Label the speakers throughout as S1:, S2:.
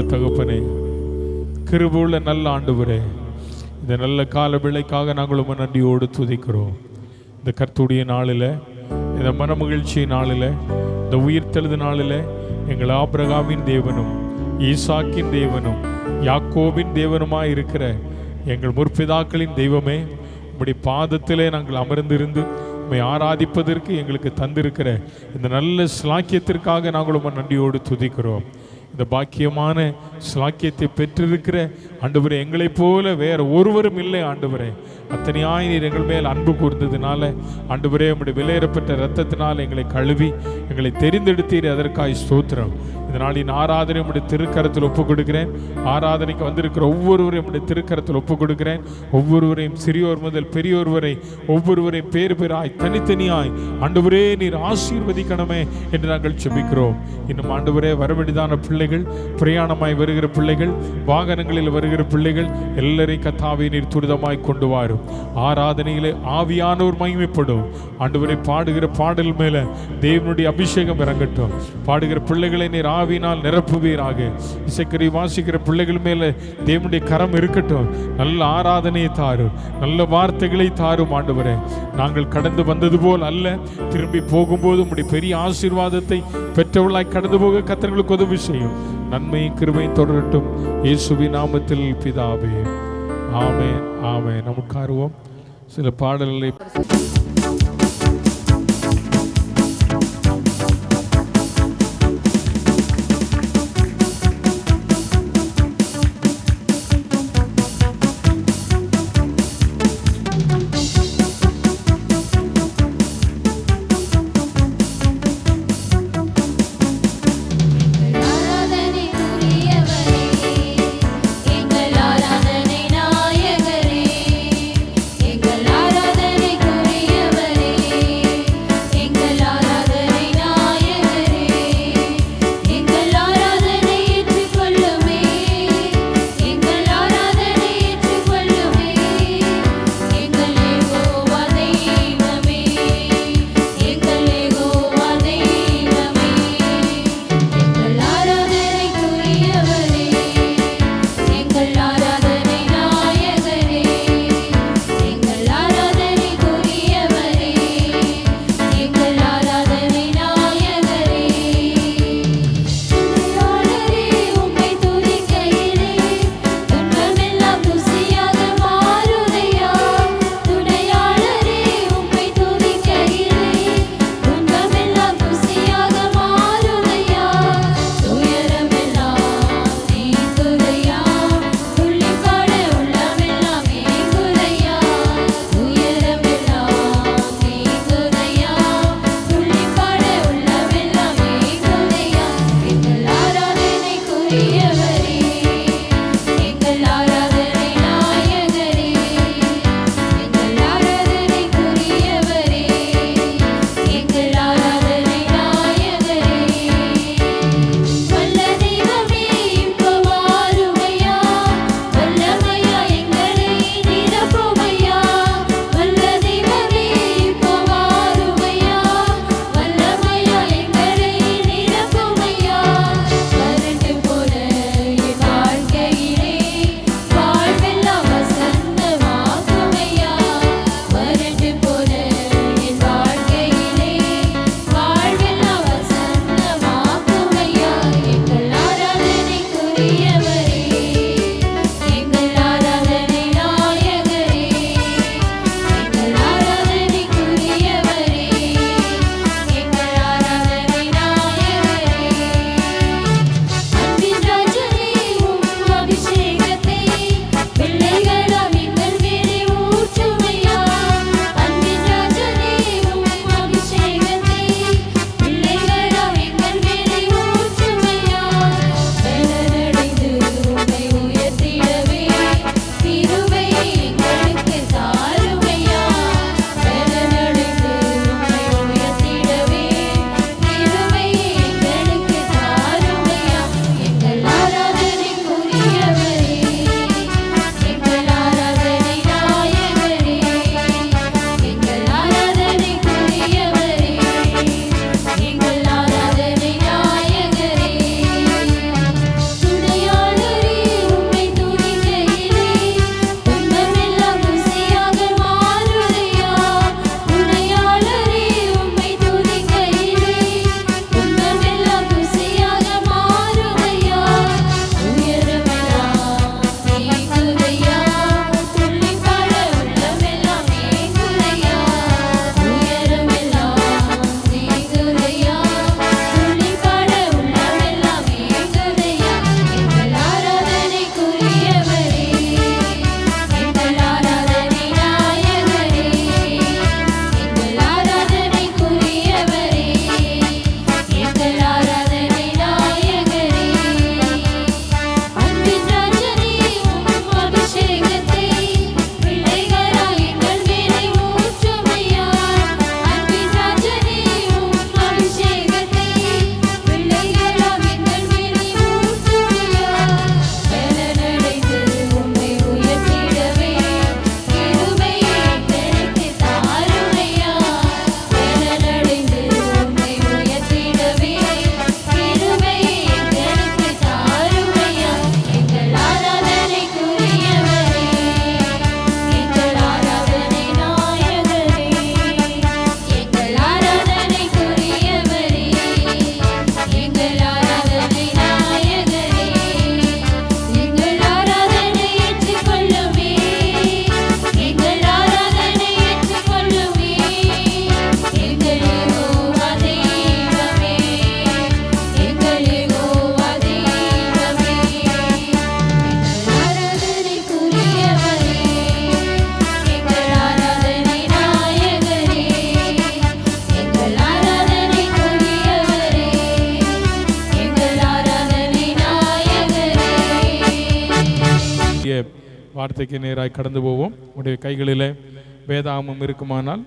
S1: பரலோக தகப்பனே, கிருபையுள்ள நல்ல ஆண்டவரே, இந்த நல்ல கால வேளைக்காக நாங்கள் உம்மை நன்றியோடு துதிக்கிறோம். இந்த கர்த்தருடைய நாளில், இந்த மனமகிழ்ச்சி நாளில், இந்த உயிர்த்தெழுது நாளில் எங்கள் ஆபிரகாமின் தேவனும் ஈசாக்கின் தேவனும் யாக்கோபின் தேவனுமாய் இருக்கிற எங்கள் முற்பிதாக்களின் தெய்வமே, உம்முடைய பாதத்திலே நாங்கள் அமர்ந்திருந்து உம்மை ஆராதிப்பதற்கு எங்களுக்கு தந்திருக்கிற இந்த நல்ல ஸ்லாக்கியத்திற்காக நாங்கள் உம்மை நன்றியோடு துதிக்கிறோம். இந்த பாக்கியமான ஸ்லாக்கியத்தை பெற்றிருக்கிற ஆண்டவரே, எங்களைப் போல வேறு ஒருவரும் இல்லை ஆண்டவரே. அத்தனையாய் நீர் எங்கள் மேல் அன்பு கூர்ந்ததினால ஆண்டவரே, உம்முடைய விலையேறப்பட்ட இரத்தத்தினால் எங்களை கழுவி எங்களை தெரிந்தெடுத்தீர். அதற்காய் ஸ்தோத்திரம். இந்த நாளின் ஆராதனை உம்முடைய திருக்கரத்தில் ஒப்புக் கொடுக்கிறேன். ஆராதனைக்கு வந்திருக்கிற ஒவ்வொருவரையும் உம்முடைய திருக்கரத்தில் ஒப்புக் கொடுக்கிறேன். ஒவ்வொருவரையும் சிறியோர் முதல் பெரியோர் வரை ஒவ்வொருவரையும் பேர் பேராய் தனித்தனியாய் ஆண்டவரே நீர் ஆசீர்வதிக்கணுமே என்று நாங்கள் ஜெபிக்கிறோம். இன்னும் ஆண்டவரே, வரவெளிதான பிள்ளைகள், பிரயாணமாய் வருகிற பிள்ளைகள், வாகனங்களில் வருகிற பிள்ளைகள் எல்லாரையும் கர்த்தாவே நீர் துரிதமாய் கொண்டு வாரும். ஆராதனையிலே ஆவியானோர் மகிமைப்படும். ஆண்டவரை பாடுகிற பாடல் மேல தேவனுடைய அபிஷேகம் இறங்கட்டும். பாடுகிற பிள்ளைகளை நீர் ஆவியினால் நிரப்புவீராக. இசைக்கரை வாசிக்கிற பிள்ளைகள் மேல தேவனுடைய கரம் இருக்கட்டும். நல்ல ஆராதனையை தாரும், நல்ல வார்த்தைகளை தாரும். ஆண்டவரே, நாங்கள் கடந்து வந்தது போல் அல்ல, திரும்பி போகும்போது உம்முடைய பெரிய ஆசீர்வாதத்தை பெற்றவர்களாய் கடந்து போக கர்த்தர்களுக்கு உதவி செய்யும். நன்மையும் கிருபையும் தொடரட்டும். இயேசுவின் நாமத்தில் பிதாவே, ஆமென், ஆமென். நமக்கு ஆர்வம் சில பாடல்களை
S2: ஆராதனை
S1: வார்த்தைக்கு நேராய் கடந்து போவோம். உடைய கைகளில் வேதாகமம் இருக்குமானால்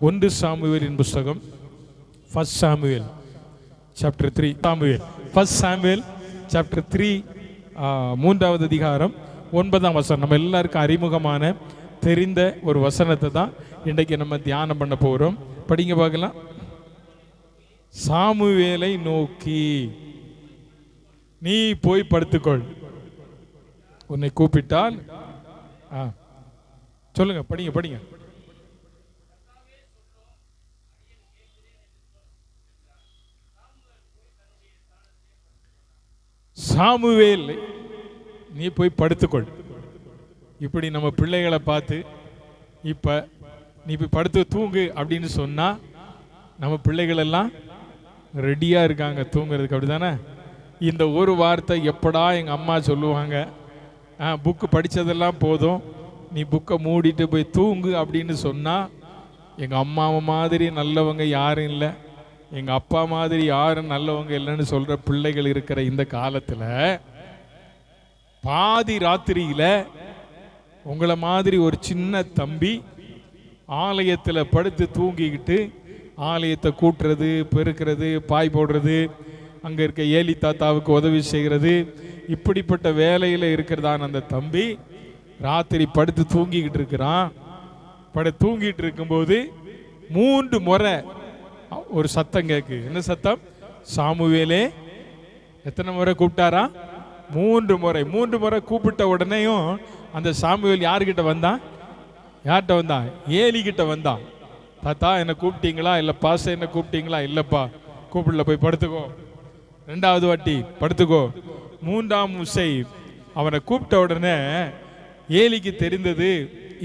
S1: 1 சாமுவேலின் புஸ்தகம், 1 Samuel chapter 3, First Samuel chapter 3, 3வது அதிகாரம் 9ஆம் வசனம். நம்ம எல்லாருக்கும் அறிமுகமான தெரிந்த ஒரு வசனத்தை தான் இன்றைக்கு நம்ம தியானம் பண்ண போகிறோம். படிங்க பார்க்கலாம். சாமுவேலை நோக்கி, நீ போய் படுத்துக்கொள், உன்னை கூப்பிட்டால். சொல்லுங்க, படிங்க படிங்க. சாமுவேல், நீ போய் படுத்துக்கொள். இப்படி நம்ம பிள்ளைகளை பார்த்து இப்போ நீ போய் படுத்து தூங்கு அப்படின்னு சொன்னால் நம்ம பிள்ளைகள் எல்லாம் ரெடியாக இருக்காங்க தூங்குறதுக்கு, அப்படி தானே? இந்த ஒரு வார்த்தை எப்படா எங்கள் அம்மா சொல்லுவாங்க, புக்கு படித்ததெல்லாம் போதும், நீ புக்கை மூடிட்டு போய் தூங்கு அப்படின்னு சொன்னால், எங்கள் அம்மாவை மாதிரி நல்லவங்க யாரும் இல்லை, எங்கள் அப்பா மாதிரி யாரும் நல்லவங்க இல்லைன்னு சொல்கிற பிள்ளைகள் இருக்கிற இந்த காலத்தில் பாதி ராத்திரியில் உங்களை மாதிரி ஒரு சின்ன தம்பி ஆலயத்தில் படுத்து தூங்கிக்கிட்டு ஆலயத்தை கூட்டுறது, பெருக்கிறது, பாய் போடுறது, அங்கே இருக்க ஏலி தாத்தாவுக்கு உதவி செய்கிறது, இப்படிப்பட்ட வேலையில் இருக்கிறதான அந்த தம்பி ராத்திரி படுத்து தூங்கிக்கிட்டு இருக்கிறான். தூங்கிட்டு இருக்கும்போது 3 முறை ஒரு சத்தம் கேட்கு. என்ன சத்தம்? சாமுவேலே. எத்தனை முறை கூப்பிட்டாரா? 3 முறை. 3 முறை கூப்பிட்ட உடனேயும் அந்த சாமுவேல் யாருக்கிட்ட வந்தான்? யார்கிட்ட வந்தான்? ஏலி கிட்ட வந்தான். தாத்தா என்னை கூப்பிட்டீங்களா? இல்லை பாச என்ன கூப்பிட்டீங்களா? இல்லைப்பா, கூப்பிடல, போய் படுத்துக்கோ. 2வது வாட்டி படுத்துக்கோ. 3ஆம் முறை அவனை கூப்பிட்ட உடனே ஏலிக்கு தெரிந்தது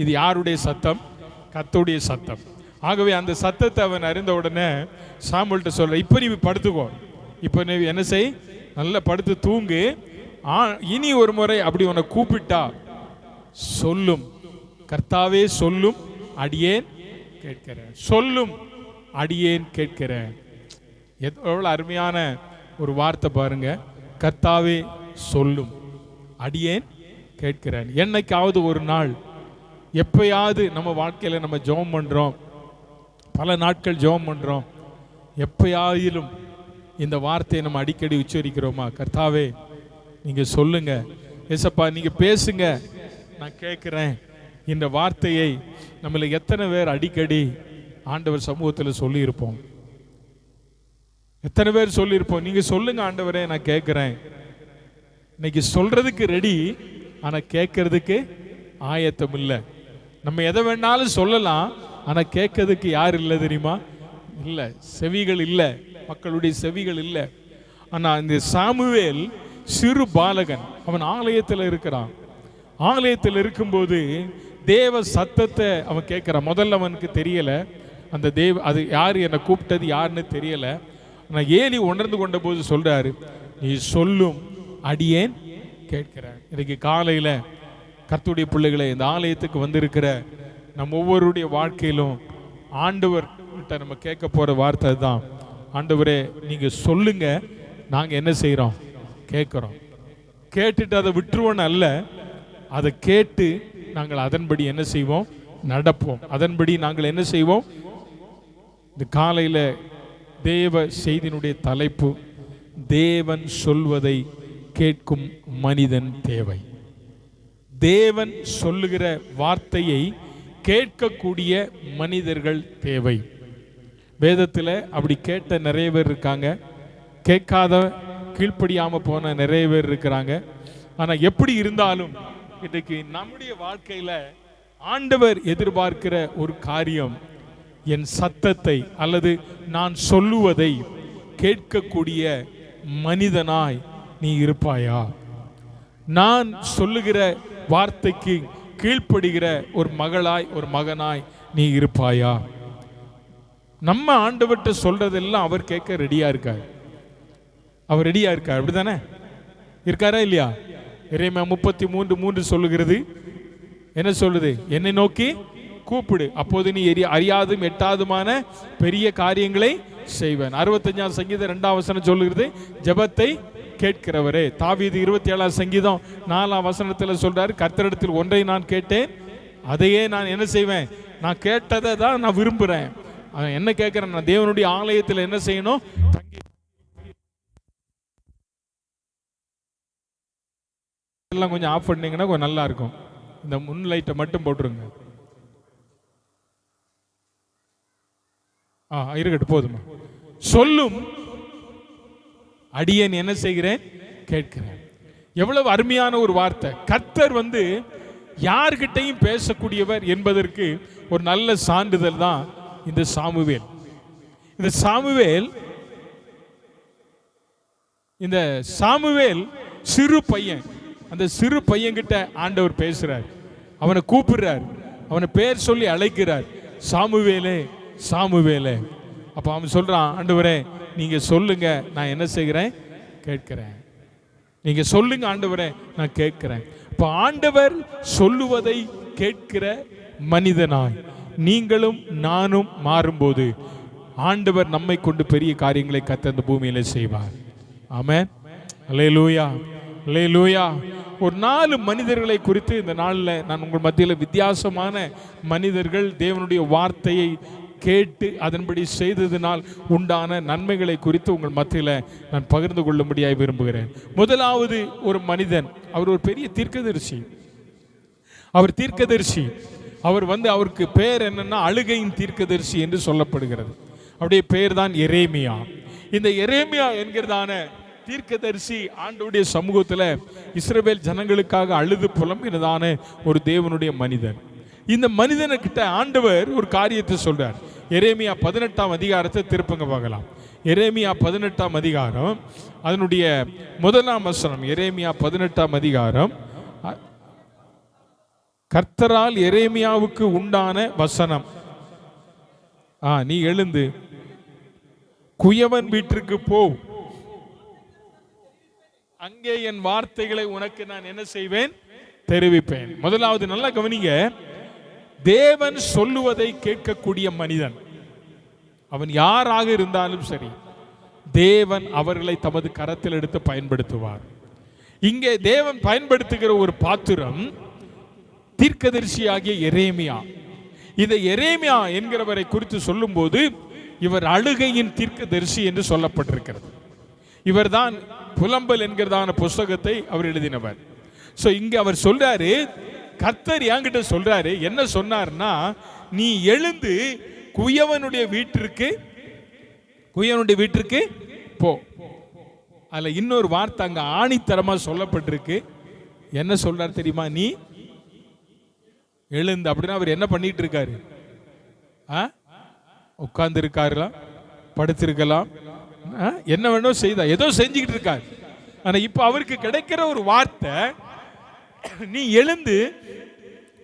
S1: இது யாருடைய சத்தம்? கர்த்தருடைய சத்தம். ஆகவே அந்த சத்தத்தை அவன் அறிந்த உடனே சாமுவேல்கிட்ட சொல்ற, இப்போ நீ படுத்துக்கோ, இப்போ நீ என்ன செய், நல்லா படுத்து தூங்கு, இனி ஒரு முறை அப்படி உன்னை கூப்பிட்டா சொல்லும், கர்த்தாவே சொல்லும், அடியேன் கேட்கிறேன். சொல்லும், அடியேன் கேட்கிறேன். எவ்வளவு அருமையான ஒரு வார்த்தை பாருங்க. கர்த்தாவே சொல்லும், அடியேன் கேட்கிறேன். என்னைக்காவது ஒரு நாள், எப்பயாவது நம்ம வாழ்க்கையில் நம்ம ஜெபம் பண்ணுறோம், பல நாட்கள் ஜெபம் பண்ணுறோம், எப்பயாயிலும் இந்த வார்த்தையை நம்ம அடிக்கடி உச்சரிக்கிறோமா? கர்த்தாவே நீங்கள் சொல்லுங்க, ஏசப்பா நீங்கள் பேசுங்க, நான் கேட்குறேன். இந்த வார்த்தையை நம்மள எத்தனை பேர் அடிக்கடி ஆண்டவர் சமூகத்தில் சொல்லியிருப்போம்? எத்தனை பேர் சொல்லியிருப்போம்? நீங்கள் சொல்லுங்க ஆண்டவரே, நான் கேட்குறேன். இன்னைக்கு சொல்றதுக்கு ரெடி, ஆனால் கேட்கறதுக்கு ஆயத்தம் இல்லை. நம்ம எதை வேணாலும் சொல்லலாம், ஆனால் கேட்கறதுக்கு யார் இல்லை தெரியுமா? இல்லை, செவிகள் இல்லை, மக்களுடைய செவிகள் இல்லை. ஆனால் இந்த சாமுவேல் சிறு பாலகன், அவன் ஆலயத்தில் இருக்கிறான். ஆலயத்தில் இருக்கும்போது தேவ சத்தத்தை அவன் கேட்குறான். முதல்ல அவனுக்கு தெரியலை அந்த அது யார் என்னை கூப்பிட்டது யாருன்னு தெரியலை. ஆனால் ஏலி உணர்ந்து கொண்ட போது சொல்றாரு, நீ சொல்லும், அடியேன் கேட்கிறேன். இன்னைக்கு காலையில் கர்த்தருடைய பிள்ளைகளை, இந்த ஆலயத்துக்கு வந்திருக்கிற நம்ம ஒவ்வொருடைய வாழ்க்கையிலும் ஆண்டவர் கிட்ட நம்ம கேட்க போகிற வார்த்தை தான், ஆண்டவரே நீங்கள் சொல்லுங்க, நாங்கள் என்ன செய்கிறோம்? கேட்குறோம். கேட்டுட்டு அதை விட்டுருவோன்னு அல்ல, அதை கேட்டு நாங்கள் அதன்படி என்ன செய்வோம்? நடப்போம். அதன்படி நாங்கள் என்ன செய்வோம்? இந்த காலையில் தேவ செய்தியினுடைய தலைப்பு, தேவன் சொல்வதை கேட்கும் மனிதன் தேவை. தேவன் சொல்லுகிற வார்த்தையை கேட்கக்கூடிய மனிதர்கள் தேவை. வேதத்தில் அப்படி கேட்ட நிறைய பேர் இருக்காங்க, கேட்காத கீழ்ப்படியாமல் போன நிறைய பேர் இருக்கிறாங்க. ஆனால் எப்படி இருந்தாலும் இன்றைக்கு நம்முடைய வாழ்க்கையில் ஆண்டவர் எதிர்பார்க்கிற ஒரு காரியம், என் சத்தத்தை அல்லது நான் சொல்லுவதை கேட்கக்கூடிய மனிதனாய் நீ இருப்பாயா? நான் சொல்லுகிற வார்த்தைக்கு கீழ்ப்படுகிற ஒரு மகளாய், ஒரு மகனாய் நீ இருப்பாயா? நம்ம ஆண்டவர்கிட்ட சொல்றதெல்லாம் அவர் கேட்க ரெடியா இருக்கார். அவர் ரெடியா இருக்கார், அப்படிதானே? இருக்காரா இல்லையா? எரேமியா 33:3 சொல்லுகிறது. என்ன சொல்லுது? என்னை நோக்கி கூப்பிடு, அப்போது நீ அறியாதும் எட்டாதுமான பெரிய காரியங்களை செய்வேன். 65ஆம் சங்கீதம் 2ஆம் வசனம் சொல்லுகிறது, ஜெபத்தை கேட்கிறவரே. தாவீது 27 சங்கீதம் 4 சொல்றாரு, கர்த்தரிடத்தில் ஒன்றை நான் கேட்டேன், அதையே நான் என்ன செய்வேன், நான் கேட்டதை தான் நான் விரும்புகிறேன். என்ன கேட்குறேன், நான் தேவனுடைய ஆலயத்தில் என்ன செய்யணும், எல்லாம் கொஞ்சம் ஆஃப் பண்ணீங்கன்னா கொஞ்சம் நல்லா இருக்கும். இந்த முன் லைட்டை மட்டும் போட்டுருங்க. இருக்கட்டும், போதுமா. சொல்லும் அடியேன் என்ன செய்கிறேன், கேட்கிறேன். எவ்வளவு அருமையான ஒரு வார்த்தை. கர்த்தர் யார்கிட்டையும் பேசக்கூடியவர் என்பதற்கு ஒரு நல்ல சான்றிதழ் தான் இந்த சாமுவேல். இந்த சாமுவேல் சிறு பையன். அந்த சிறு பையன்கிட்ட ஆண்டவர் பேசுறார், அவனை கூப்பிடுறார், அவனை பேர் சொல்லி அழைக்கிறார், சாமுவேலே சாமுவேலே. அப்ப அவன் சொல்றான், ஆண்டவரே நீங்க சொல்லுங்க, நான் என்ன செய்கிறேன், கேட்கிறேன். நீங்க சொல்லுங்க ஆண்டவரே, நான் கேட்கிறேன். இப்ப ஆண்டவர் சொல்லுவதை கேட்கிற மனிதனாய் நீங்களும் நானும் மாறும்போது ஆண்டவர் நம்மை கொண்டு பெரிய காரியங்களை கர்த்தர் இந்த பூமியில செய்வார். ஆமென். அல்லேலூயா, அல்லேலூயா. ஒரு 4 மனிதர்களை குறித்து இந்த நாளில் நான் உங்கள் மத்தியில் வித்தியாசமான மனிதர்கள் தேவனுடைய வார்த்தையை கேட்டு அதன்படி செய்ததினால் உண்டான நன்மைகளை குறித்து உங்கள் மத்தியில் நான் பகிர்ந்து கொள்ளும்படியாய் விரும்புகிறேன். முதலாவது ஒரு மனிதன், அவர் ஒரு பெரிய தீர்க்கதரிசி. அவர் அவருக்கு பேர் என்னன்னா அழுகையின் தீர்க்கதரிசி என்று சொல்லப்படுகிறது. அவருடைய பெயர் தான் எரேமியா. இந்த எரேமியா என்கிறதான தீர்க்கதரிசி ஆண்டவருடைய சமூகத்தில் இஸ்ரவேல் ஜனங்களுக்காக அழுது புலம்பினதான ஒரு தேவனுடைய மனிதன். இந்த மனிதனுக்கிட்ட ஆண்டவர் ஒரு காரியத்தை சொல்றார். எரேமியா 18ஆம் அதிகாரத்தை திருப்பங்க பார்க்கலாம். எரேமியா 18ஆம் அதிகாரம் அதனுடைய 1ஆம் வசனம். எரேமியா 18ஆம் அதிகாரம், கர்த்தரால் எரேமியாவுக்கு உண்டான வசனம். நீ எழுந்து குயவன் வீட்டிற்கு போ, அங்கே என் வார்த்தைகளை உனக்கு நான் என்ன செய்வேன், தெரிவிப்பேன். முதலாவது நல்லா கவனிங்க, தேவன் சொல்லுவதை கேட்கக்கூடிய மனிதன் அவன் யாராக இருந்தாலும் சரி, தேவன் அவர்களை தமது கரத்தில் எடுத்து பயன்படுத்துவார். இங்கே தேவன் பயன்படுத்துகிற ஒரு பாத்திரம் தீர்க்கதரிசியாகிய எரேமியா. இந்த எரேமியா என்கிறவரை குறித்து சொல்லும் போது இவர் அழுகையின் தீர்க்கதரிசி என்று சொல்லப்பட்டிருக்கிறது. இவர்தான் புலம்பல் என்கிறதான புஸ்தகத்தை அவர் எழுதினவர். சோ இங்க அவர் சொல்றாரு, கர்த்தர் என்கிட்ட சொல்றாரு, என்ன சொன்னார்னா, நீ எழுந்து குயவனுடைய வீட்டிற்கு போ. அதுல இன்னொரு வார்த்தை அங்க ஆணித்தரமா சொல்லப்பட்டிருக்கு. என்ன சொல்றார் தெரியுமா, நீ எழுந்து. அப்படின்னா அவர் என்ன பண்ணிட்டு இருக்காரு, உட்கார்ந்து இருக்காருலாம், படுத்திருக்கலாம், என்ன வேணும் செய்தா, ஏதோ செஞ்சுக்கிட்டு இருக்காரு. ஆனா இப்ப அவருக்கு கிடைக்கிற ஒரு வார்த்தை, நீ எழுந்து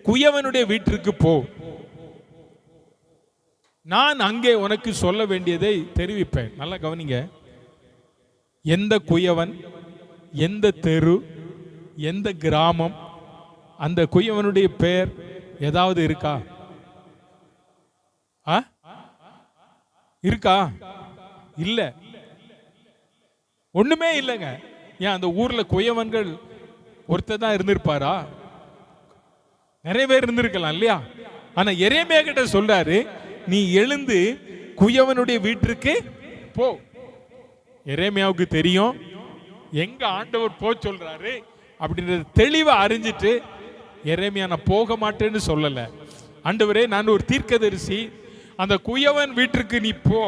S1: குயவனுடைய வீட்டிற்கு போ, நான் அங்கே உனக்கு சொல்ல வேண்டியதை தெரிவிப்பேன். நல்லா கவனிங்க, எந்த குயவன், எந்த தெரு, எந்த கிராமம், அந்த குயவனுடைய பெயர் ஏதாவது இருக்கா? இருக்கா? இல்ல, ஒண்ணுமே இல்லைங்க. ஏன் அந்த ஊர்ல குயவன்கள் ஒருத்தர் தான் இருந்திருப்பாரா? நிறைய பேர் இருந்திருக்கலாம் இல்லையா? ஆனா எரேமியா கிட்ட சொல்றாரு, நீ எழுந்து குயவனுடைய வீட்டிற்கு போ. எரேமியாவுக்கு தெரியும் எங்க ஆண்டவர் போ சொல்றாரு அப்படின்றது தெளிவா அறிஞ்சிட்டு, எரேமியா நான் போக மாட்டேன்னு சொல்லல. ஆண்டவரே, நான் ஒரு தீர்க்கதரிசி, அந்த குயவன் வீட்டிற்கு நீ போ,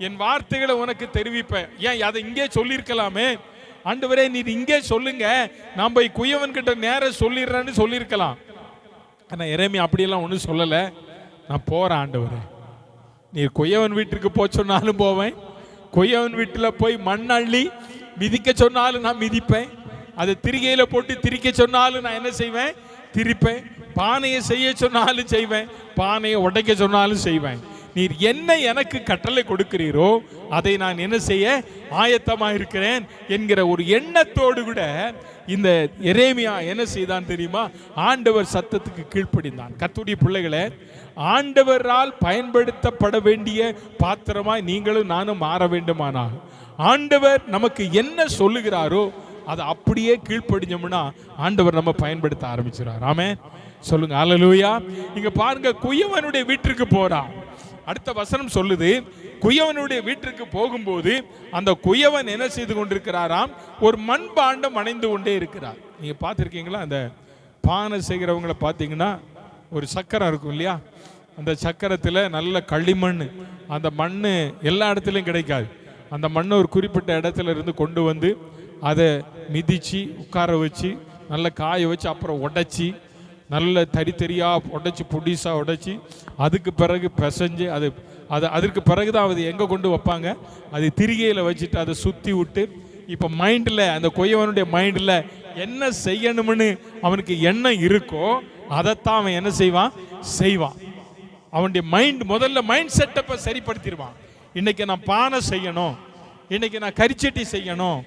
S1: என் வார்த்தைகளை உனக்கு தெரிவிப்பேன். ஏன் அதை இங்கே சொல்லியிருக்கலாமே, ஆண்டவரே நீ இங்கே சொல்லுங்க, நான் போய் குயவன் கிட்ட நேர சொல்லிடுறேன்னு சொல்லியிருக்கலாம். ஆனா எரேமியா அப்படியெல்லாம் ஒன்றும் சொல்லல. நான் போறேன் ஆண்டவரே, நீ குயவன் வீட்டிற்கு போ சொன்னாலும் போவேன், குயவன் வீட்டில் போய் மண்ணள்ளி மிதிக்க சொன்னாலும் நான் மிதிப்பேன், அதை திரிகையில போட்டு திரிக்க சொன்னாலும் நான் என்ன செய்வேன், திரிப்பேன், பானையை செய்ய சொன்னாலும் செய்வேன், பானையை உடைக்க சொன்னாலும் செய்வேன். நீர் என்ன எனக்கு கட்டளை கொடுக்கிறீரோ அதை நான் என்ன செய்ய ஆயத்தமாக இருக்கிறேன் என்கிற ஒரு எண்ணத்தோடு கூட இந்த எரேமியா என்ன செய்தான் தெரியுமா, ஆண்டவர் சத்தத்துக்கு கீழ்ப்படிந்தான். கர்த்தருடைய பிள்ளைகளே, ஆண்டவரால் பயன்படுத்தப்பட வேண்டிய பாத்திரமாய் நீங்களும் நானும் மாற வேண்டுமானால் ஆண்டவர் நமக்கு என்ன சொல்லுகிறாரோ அதை அப்படியே கீழ்ப்படிஞ்சோம்னா ஆண்டவர் நம்ம பயன்படுத்த ஆரம்பிச்சிடார். ஆமென் சொல்லுங்க ஹல்லேலூயா. இங்க பாருங்க, குயவனுடைய வீட்டிற்கு போறான். அடுத்த வசனம் சொல்லுது, குயவனுடைய வீட்டிற்கு போகும்போது அந்த குயவன் என்ன செய்து கொண்டிருக்கிறாராம்? ஒரு மண்பாண்டம் அணைந்து கொண்டே இருக்கிறார். நீங்க பார்த்துருக்கீங்களா? அந்த பானை செய்கிறவங்களை பார்த்தீங்கன்னா ஒரு சக்கரம் இருக்கும் இல்லையா? அந்த சக்கரத்தில் நல்ல களிமண், அந்த மண் எல்லா இடத்துலையும் கிடைக்காது. அந்த மண்ணை ஒரு குறிப்பிட்ட இடத்துல இருந்து கொண்டு வந்து அதை மிதித்து உட்கார வச்சு நல்ல காய வச்சு அப்புறம் உடைச்சி நல்ல தரியாக உடைச்சி பொடிசாக உடைச்சி அதுக்கு பிறகு பிசைஞ்சு அதற்கு பிறகு தான் அது எங்கே கொண்டு வைப்பாங்க? அது திரிகையில் வச்சுட்டு அதை சுற்றி விட்டு, இப்போ மைண்டில் அந்த கொய்யவனுடைய மைண்டில் என்ன செய்யணும்னு அவனுக்கு எண்ணம் இருக்கோ அதைத்தான் அவன் என்ன செய்வான். அவனுடைய முதல்ல மைண்ட் செட்டப்பை சரிப்படுத்திடுவான். இன்னைக்கு நான் பானை செய்யணும், இன்னைக்கு நான் கரிச்சட்டி செய்யணும்,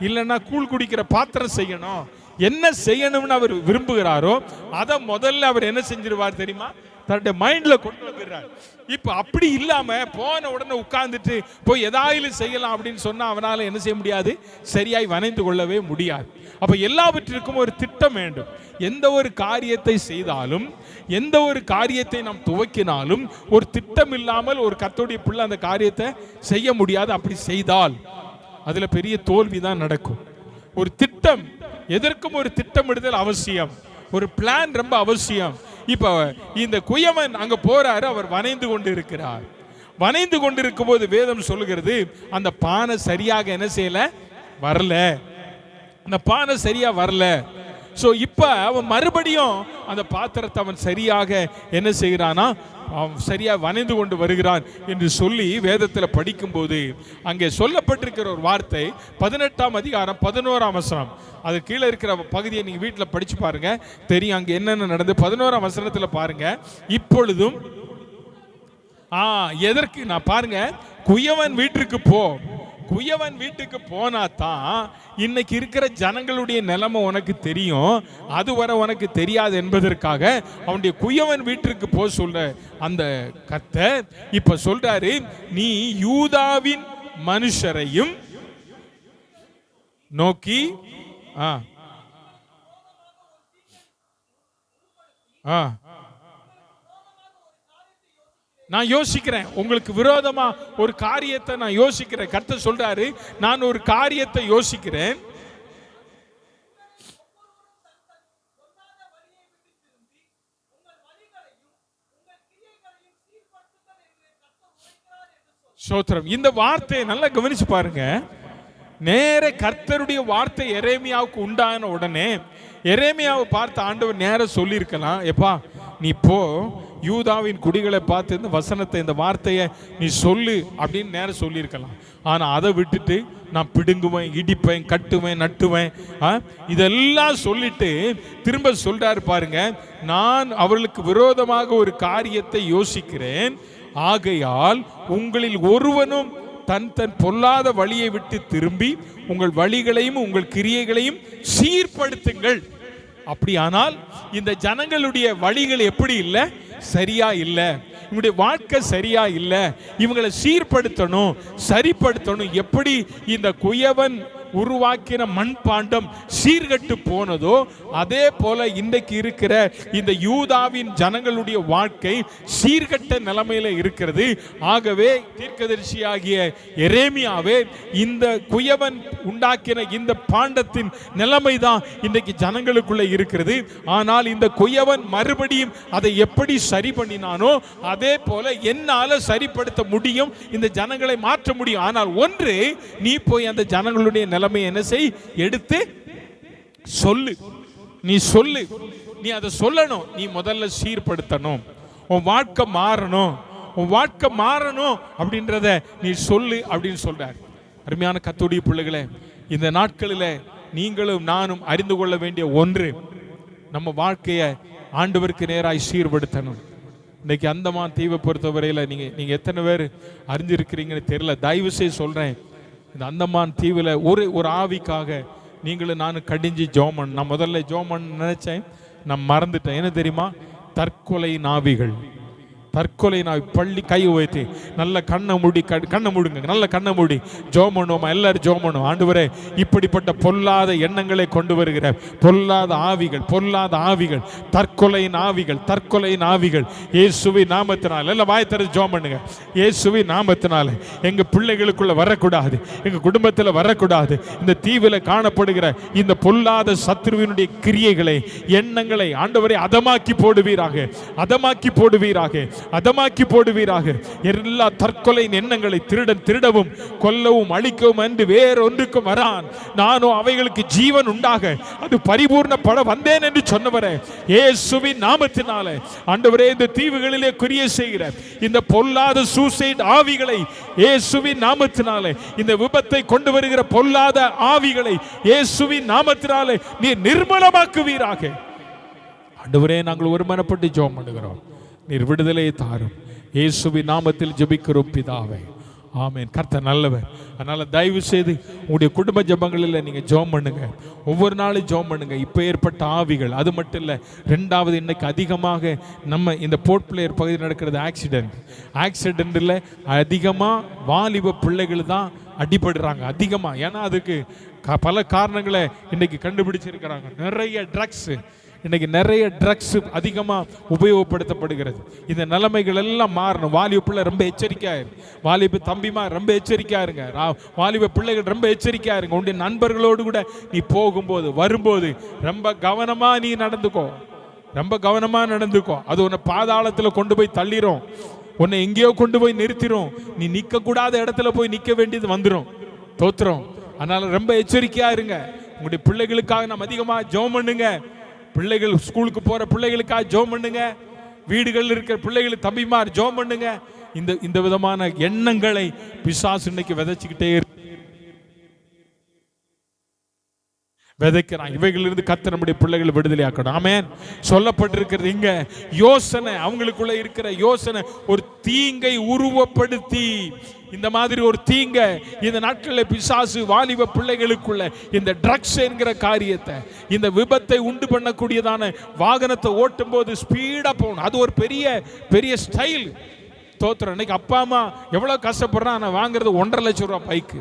S1: இல்லைன்னா கூழ் குடிக்கிற பாத்திரம் செய்யணும், என்ன செய்யணும்னு அவர் விரும்புகிறாரோ அதை முதல்ல அவர் என்ன செஞ்சிருவார் தெரியுமா? தன்னுடைய மைண்ட்ல கொண்டு வந்துடுறார். இப்ப அப்படி இல்லாம போன உடனே உட்கார்ந்துட்டு போய் எதாயிலும் செய்யலாம் அப்படின்னு சொன்னா அவனால என்ன செய்ய முடியாது? சரியாய் வணைந்து கொள்ளவே முடியாது. அப்ப எல்லாவற்றிற்கும் ஒரு திட்டம் வேண்டும். எந்த ஒரு காரியத்தை செய்தாலும், எந்த ஒரு காரியத்தை நாம் துவக்கினாலும் ஒரு திட்டம் இல்லாமல் ஒரு கர்த்தருடைய பிள்ளை அந்த காரியத்தை செய்ய முடியாது. அப்படி செய்தால் அதுல பெரிய தோல்விதான் நடக்கும். ஒரு திட்டம், எதற்கும் ஒரு திட்டமிடுதல் அவசியம், ஒரு பிளான் ரொம்ப அவசியம். இப்ப இந்த குயவன் அங்க போறாரு, அவர் வணைந்து கொண்டு இருக்கிறார். வணைந்து கொண்டிருக்கும் போது வேதம் சொல்லுகிறது, அந்த பானை சரியாக என்ன செய்யல, வரல. அந்த பானை சரியா வரல. ஸோ இப்போ அவன் மறுபடியும் அந்த பாத்திரத்தை அவன் சரியாக என்ன செய்கிறானா, அவன் சரியாக வணைந்து கொண்டு வருகிறான் என்று சொல்லி வேதத்தில் படிக்கும்போது அங்கே சொல்லப்பட்டிருக்கிற ஒரு வார்த்தை 18ஆம் அதிகாரம் 11ஆம் வசனம். அது கீழே இருக்கிற பகுதியை நீங்கள் வீட்டில் படித்து பாருங்க, தெரியும் அங்கே என்னென்ன நடந்து. 11ஆம் வசனத்தில் பாருங்க, இப்பொழுதும் எதற்கு நான் பாருங்க, குயவன் வீட்டிற்கு போ. குயவன் வீட்டுக்கு போனா தான் இன்னைக்கு இருக்கிற ஜனங்களுடைய நிலைமை உனக்கு தெரியும். அதுவரை உனக்கு தெரியாது என்பதற்காக அவனுடைய குயவன் வீட்டிற்கு போ சொல்ற அந்த கர்த்தர் இப்ப சொல்றாரு, நீ யூதாவின் மனுஷரையும் நோக்கி நான் யோசிக்கிறேன், உங்களுக்கு விரோதமா ஒரு காரியத்தை நான் யோசிக்கிறேன். கர்த்தர் சொல்றாரு, நான் ஒரு காரியத்தை யோசிக்கிறேன். ஸ்தோத்திரம். இந்த வார்த்தையை நல்லா கவனிச்சு பாருங்க. நேர கர்த்தருடைய வார்த்தை எரேமியாவுக்கு உண்டான உடனே எரேமியாவை பார்த்து ஆண்டவர் நேர சொல்லியிருக்கலாம், எப்பா நீ போ யூதாவின் குடிகளை பார்த்து இந்த வசனத்தை, இந்த வார்த்தையை நீ சொல்லு அப்படின்னு நேரம் சொல்லியிருக்கலாம். ஆனால் அதை விட்டுட்டு நான் பிடுங்குவேன், இடிப்பேன், கட்டுவேன், நட்டுவேன், இதெல்லாம் சொல்லிட்டு திரும்ப சொல்றாரு பாருங்க, நான் அவர்களுக்கு விரோதமாக ஒரு காரியத்தை யோசிக்கிறேன். ஆகையால் உங்களில் ஒருவனும் தன் தன் பொல்லாத வழியை விட்டு திரும்பி உங்கள் வழிகளையும் உங்கள் கிரியைகளையும் சீர்படுத்துங்கள். அப்படியானால் இந்த ஜனங்களுடைய வழிகள் எப்படி இல்லை, சரியா இல்லை, இவங்களுடைய வாழ்க்கை சரியா இல்லை, இவங்களை சீர்படுத்தணும், சரிப்படுத்தணும். எப்படி இந்த குயவன் உருவாக்கின மண்பாண்டம் சீர்கட்டு போனதோ அதே போல இன்றைக்கு இருக்கிற இந்த யூதாவின் ஜனங்களுடைய வாழ்க்கை சீர்கட்ட நிலைமையில இருக்கிறது. ஆகவே தீர்க்கதரிசியாகிய எரேமியாவே, இந்த குயவன் உண்டாக்கின இந்த பாண்டத்தின் நிலைமை தான் இன்றைக்கு ஜனங்களுக்குள்ள இருக்கிறது. ஆனால் இந்த குயவன் மறுபடியும் அதை எப்படி சரி பண்ணினானோ அதே போல என்னால சரிப்படுத்த முடியும், இந்த ஜனங்களை மாற்ற முடியும். ஆனால் ஒன்று, நீ போய் அந்த ஜனங்களுடைய நிலைமை என்ன செய், எடுத்து சொல்லு. நீ சொல்லு, நீ அதை சொல்லணும். நீ முதல்ல சீர்படுத்தணும், உன் வாழ்க்கை மாறணும், உன் வாழ்க்கை மாறணும் அப்படின்றத நீ சொல்லு அப்படின்னு சொல்றார். அருமையான கர்த்தருடைய பிள்ளைகளே, இந்த நாட்களில் நீங்களும் நானும் அறிந்து கொள்ள வேண்டிய ஒன்று, நம்ம வாழ்க்கையை ஆண்டவருக்கு நேராய் சீர்படுத்தணும். இன்னைக்கு அந்தமான் தீவை பொறுத்தவரையில் நீங்க எத்தனை பேர் அறிஞ்சிருக்கிறீங்கன்னு தெரியல. தயவு செய்து சொல்றேன், இந்த அந்தமான் தீவில் ஒரு ஆவிக்காக நீங்களும் நானும் கடிஞ்சு ஜோமன். நான் முதல்ல ஜோமன் நினைச்சேன், நான் மறந்துட்டேன். என்ன தெரியுமா? தற்கொலை நாவிகள், தற்கொலை நாய் பள்ளி கை உயர்த்தி நல்ல கண்ணை மூடுங்க, நல்ல கண்ணை மூடி ஜெபம் பண்ணுவோமா? எல்லாரும் ஜெபம் பண்ணுவோம். ஆண்டவரே, இப்படிப்பட்ட பொல்லாத எண்ணங்களை கொண்டு வருகிற பொல்லாத ஆவிகள், தற்கொலையின் ஆவிகள் இயேசுவின் நாமத்தினால எல்லாம் வாய் திறந்து ஜெபம் பண்ணுங்க. இயேசுவின் நாமத்தினால எங்க பிள்ளைகளுக்குள்ள வரக்கூடாது, எங்க குடும்பத்தில் வரக்கூடாது. இந்த தீவில காணப்படுகிற இந்த பொல்லாத சத்துருவினுடைய கிரியைகளை, எண்ணங்களை ஆண்டவரே அதமாக்கி போடுவீராக. எல்லா தற்கொலை எண்ணங்களை திருடவும் கொல்லவும் அழிக்கவும் என்று வேறொன்றுக்கும் வரான். நானும் அவைகளுக்கு ஜீவன் உண்டாக அது பரிபூர்ணப்பட வந்தேன் என்று சொன்னவரே, இயேசுவின் நாமத்தினாலே ஆண்டவரே, இந்த தீவுகளிலே கிரியை செய்கிற இந்த பொல்லாத சூசைட் ஆவிகளை இயேசுவின் நாமத்தினாலே, இந்த விபத்தை கொண்டு வருகிற பொல்லாத ஆவிகளை இயேசுவின் நாமத்தினாலே நீ நிர்மலமாக்குவீராக. ஆண்டவரே, நாங்கள் ஒருமனப்பட்டு ஜெபம் பண்ணுகிறோம். நீர் விடுதலையை தாரும். இயேசுவின் நாமத்தில் ஜெபிக்கிறோம் பிதாவே, ஆமென். கர்த்தர் நல்லவர். அதனால தயவு செய்து உங்களுடைய குடும்ப ஜெபங்களில் நீங்க ஜெபம் பண்ணுங்க. ஒவ்வொரு நாளும் ஜெபம் பண்ணுங்க. இப்போ ஏற்பட்ட ஆவிகள், அது மட்டும் இல்லை, ரெண்டாவது இன்னைக்கு அதிகமாக நம்ம இந்த போர்ட் பிளேயர் பகுதியில் நடக்கிறது ஆக்சிடென்ட்ல அதிகமாக வாலிப பிள்ளைகள் தான் அடிபடுறாங்க அதிகமாக. ஏன்னா அதுக்கு பல காரணங்களை இன்னைக்கு கண்டுபிடிச்சிருக்கிறாங்க. நிறைய ட்ரக்ஸ் அதிகமாக உபயோகப்படுத்தப்படுகிறது. இந்த நிலைமைகள் எல்லாம் மாறணும். வாலிப பிள்ளை ரொம்ப எச்சரிக்கையாரு, வாலிப தம்பிமா ரொம்ப எச்சரிக்கையாருங்க, வாலிப பிள்ளைகள் ரொம்ப எச்சரிக்கையாருங்க. உன்னுடைய நண்பர்களோடு கூட நீ போகும்போது வரும்போது ரொம்ப கவனமாக நீ நடந்துக்கோ, அது உன்னை பாதாளத்தில் கொண்டு போய் தள்ளிரும், உன்னை எங்கேயோ கொண்டு போய் நிறுத்திரும். நீ நிற்கக்கூடாத இடத்துல போய் நிற்க வேண்டியது வந்துடும். தோத்துறோம். அதனால ரொம்ப எச்சரிக்கையா இருங்க. உங்களுடைய பிள்ளைகளுக்காக நம்ம அதிகமாக ஜெபம் பண்ணுங்க. பிள்ளைகள் ஸ்கூலுக்கு போற பிள்ளைகளுக்காக ஜெபம் பண்ணுங்க. வீடுகளில் இருக்கிற பிள்ளைகளுக்கு தம்பிமார் ஜெபம் பண்ணுங்க. இந்த விதமான எண்ணங்களை பிசாசு இன்னைக்கு விதைக்கிறான். இவைகளிலிருந்து கர்த்தர் நம்முடைய பிள்ளைகளை விடுதலையாக்கணும். ஆமென். சொல்லப்பட்டிருக்கிறது இங்க யோசனை, அவங்களுக்குள்ள இருக்கிற யோசனை ஒரு தீங்கை உருவப்படுத்தி, இந்த மாதிரி ஒரு தீங்க இந்த நாட்களில் பிசாசு வாலிப பிள்ளைகளுக்குள்ள இந்த ட்ரக்ஸ் என்கிற காரியத்தை, இந்த விபத்தை உண்டு பண்ணக்கூடியதான வாகனத்தை ஓட்டும் போது ஸ்பீடா போகணும். அது ஒரு பெரிய ஸ்டைல். தோத்திரம். இன்னைக்கு அப்பா அம்மா எவ்வளவு கஷ்டப்படுறான். நான் வாங்குறது 1.5 லட்சம் ரூபாய் பைக்கு.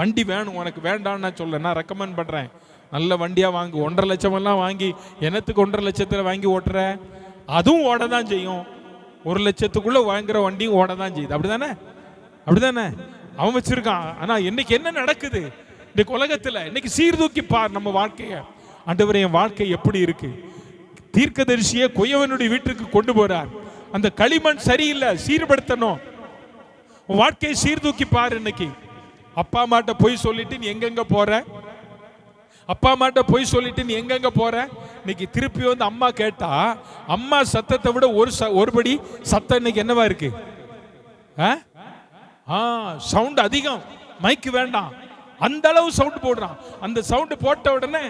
S1: வண்டி வேணும் உனக்கு, வேண்டான்னு நான் சொல்ல, நான் ரெக்கமெண்ட் பண்றேன். நல்ல வண்டியா வாங்கு. 1.5 லட்சம் எல்லாம் வாங்கி என்னத்துக்கு 1.5 லட்சத்துல வாங்கி ஓட்டுற? அதுவும் ஓட தான் செய்யும். 1 லட்சத்துக்குள்ள வாங்குற வண்டியும் ஓட தான் செய்யுது. அப்படிதானே அவன் வச்சிருக்கான். ஆனா இன்னைக்கு என்ன நடக்குது இந்த உலகத்துல? இன்னைக்கு சீர்தூக்கி பார் நம்ம வாழ்க்கைய. ஆண்டவரே, என் வாழ்க்கை எப்படி இருக்கு? தீர்க்கதரிசியை குயவனுடைய வீட்டுக்கு கொண்டு போறார். அந்த களிமண் சரியில்லை, சீர்படுத்தணும். உன் வாழ்க்கையை சீர்தூக்கி பார். இன்னைக்கு அப்பா அம்மாட்ட போய் சொல்லிட்டு நீ எங்கெங்க போற? இன்னைக்கு திருப்பி வந்து அம்மா கேட்டா, அம்மா சத்தத்தை விட ஒருபடி சத்தம் இன்னைக்கு என்னவா இருக்கு? சவுண்ட் அதிகம், மைக்கு வேண்டாம், அந்த அளவு சவுண்ட் போடுறான். அந்த சவுண்ட் போட்ட உடனே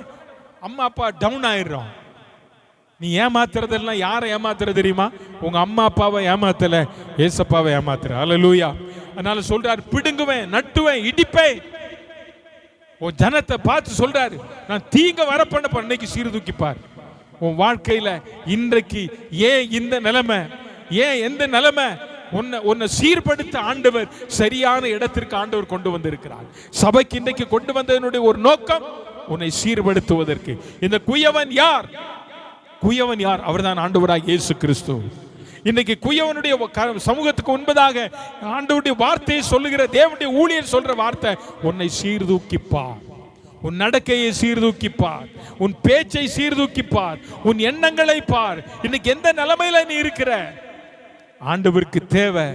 S1: அம்மா அப்பா டவுன் ஆயிடுறோம். நீ ஏமாத்துறதெல்லாம் யாரை ஏமாத்துற தெரியுமா? உங்க அம்மா அப்பாவை ஏமாத்தல, ஏசப்பாவை ஏமாத்துற. அல்லேலூயா. அதனால சொல்றாரு, பிடுங்குவேன், நட்டுவேன், இடிப்பேன். உன் ஜனத்தை பார்த்து சொல்றாரு, நான் தீங்க வர பண்ண இன்னைக்கு சீர்தூக்கிப்பார். உன் வாழ்க்கையில இன்றைக்கு ஏன் இந்த நிலைமை, ஏன் எந்த நிலைமை? உன்னை சீர்படுத்த ஆண்டவர் சரியான இடத்திற்கு ஆண்டவர் கொண்டு வந்திருக்கிறார். சபைக்கு இன்றைக்கு கொண்டு வந்ததனுடைய ஒரு நோக்கம் உன்னை சீர்படுத்துவதற்கு. இந்த குயவன் யார்? அவர்தான் ஆண்டவராகிய இயேசு கிறிஸ்து. இன்னைக்கு குயவனுடைய சமூகத்துக்கு முன்பதாக ஆண்டவருடைய வார்த்தையை சொல்லுகிற தேவனுடைய ஊழியர் சொல்ற வார்த்தை, உன்னை சீர்தூக்கிப்பார், உன் நடக்கையை சீர்தூக்கிப்பார், உன் பேச்சை சீர்தூக்கிப்பார், உன் எண்ணங்களை பார். இன்னைக்கு எந்த நிலைமையில நீ இருக்கிற? ஆண்டவருக்கு தேவை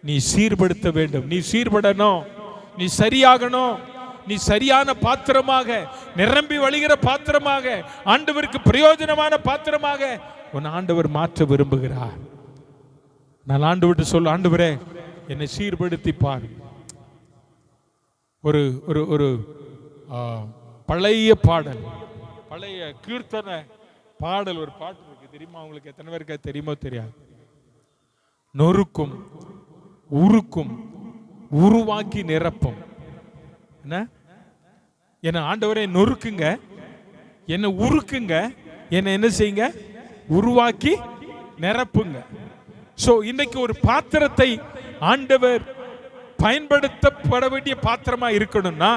S1: நீ சீர்படுத்த வேண்டும், நீ சீர்படணும், நீ சரியாகணும், நீ சரியான பாத்திரமாக, நிரம்பி வழிகிற பாத்திரமாக, ஆண்டவருக்கு பிரயோஜனமான பாத்திரமாக உன் ஆண்டவர் மாற்ற விரும்புகிறார். நான் ஆண்டவர்கிட்ட சொல்ல, ஆண்டவரே என்னை சீர்படுத்தி பார். ஒரு ஒரு ஒரு பழைய பாடல், பழைய கீர்த்தனை பாடல், ஒரு பாட்டு இருக்கு தெரியுமா உங்களுக்கு? எத்தனை பேருக்கு தெரியுமோ தெரியாது. நொறுக்கும் உருக்கும் உருவாக்கி நிரப்பும். என்ன ஆண்டவரே நொறுக்குங்க, என்ன உருக்குங்க, என்ன என்ன செய்யுங்க? உருவாக்கி நிரப்புங்க. சோ இன்னைக்கு ஒரு பாத்திரத்தை ஆண்டவர் பயன்படுத்தப்பட வேண்டிய பாத்திரமா இருக்கணும்னா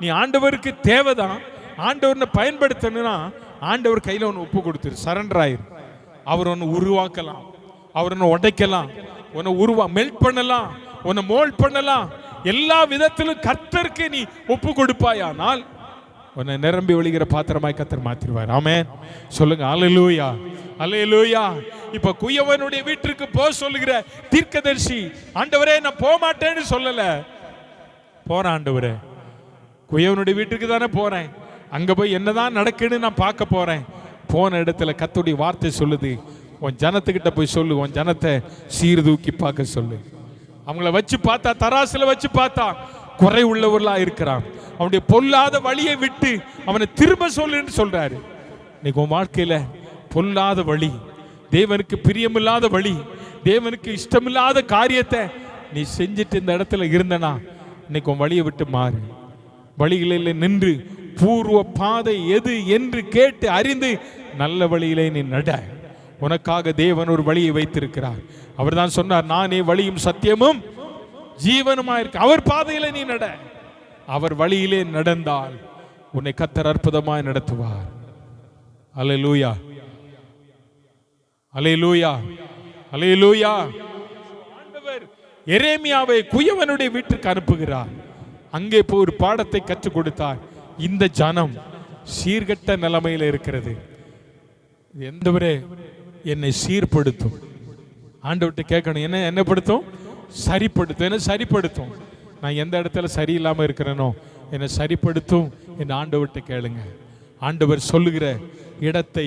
S1: நீ ஆண்டவருக்கு தேவைதான். ஆண்டவரை பயன்படுத்தணும்னா ஆண்டவர் கையில ஒன்று ஒப்பு கொடுத்துரு, சரண்டர் ஆயிரு. அவர் ஒன்று உருவாக்கலாம், அவர் ஒன்று உடைக்கலாம், உன்னை மெல்ட் பண்ணலாம், உன்னை மோல்ட் பண்ணலாம். எல்லா விதத்திலும் கர்த்தருக்கு நீ ஒப்பு கொடுப்பாயானால் உன்னை நிரம்பி ஒழிகிற பாத்திரமாய் கர்த்தர் மாத்திருவார். ஆமென். சொல்லுங்க அல்லேலூயா, அல்லேலூயா. இப்ப குயவனுடைய வீட்டிற்கு போ சொல்லுகிற தீர்க்கதரிசி, ஆண்டவரே நான் போக மாட்டேன்னு சொல்லல, போறேன் ஆண்டவரே, குயவனுடைய வீட்டுக்கு தானே போறேன், அங்க போய் என்னதான் நடக்குன்னு நான் பார்க்க போறேன். போன இடத்துல கர்த்தருடைய வார்த்தை சொல்லுது, உன் ஜனத்துக்கிட்ட போய் சொல்லு, உன் ஜனத்தை சீர்தூக்கி பார்க்க சொல்லு. அவங்கள வச்சு பார்த்தா, தராசுல வச்சு பார்த்தா குறை உள்ளவர்களா இருக்கிறான். அவனுடைய பொல்லாத வழியை விட்டு அவனை திரும்ப சொல்லுன்னு சொல்றாரு. இன்னைக்கு உன் வாழ்க்கையில பொல்லாத வழி, தேவனுக்கு பிரியமில்லாத வழி, தேவனுக்கு இஷ்டமில்லாத காரியத்தை நீ செஞ்சுட்டு இந்த இடத்துல இருந்தனா இன்னைக்கு உன் வழியை விட்டு மாறு. வழிகளில் நின்று பூர்வ பாதை எது என்று கேட்டு அறிந்து நல்ல வழியிலே நீ நட. உனக்காக தேவன் ஒரு வழியை வைத்திருக்கிறார். அவர் தான் சொன்னார், நானே வழியும் சத்தியமும் ஜீவனுமா இருக்க. அவர் பாதையில நீ நட. அவர் வழியிலே நடந்தால் உன்னை கர்த்தர் அற்புதமாய் நடத்துவார். அல்லேலூயா, அல்லேலூயா, அல்லேலூயா. ஆண்டவர் எரேமியாவை குயவனுடைய வீட்டுக்கு அனுப்புகிறார். அங்கே போய் ஒரு பாடத்தை கற்றுக் கொடுத்தார். இந்த ஜனம் சீர்கெட்ட நிலைமையில இருக்கிறது, எந்தவரே என்னை சீர்படுத்தும். ஆண்டவர்கிட்ட கேட்கணும், என்ன என்னப்படுத்தும்? சரிப்படுத்தும். என்ன சரிப்படுத்தும்? நான் எந்த இடத்துல சரியில்லாம இருக்கிறேனோ என்னை சரிப்படுத்தும் என்று ஆண்டவர்கிட்ட கேளுங்க. ஆண்டவர் சொல்லுகிற இடத்தை,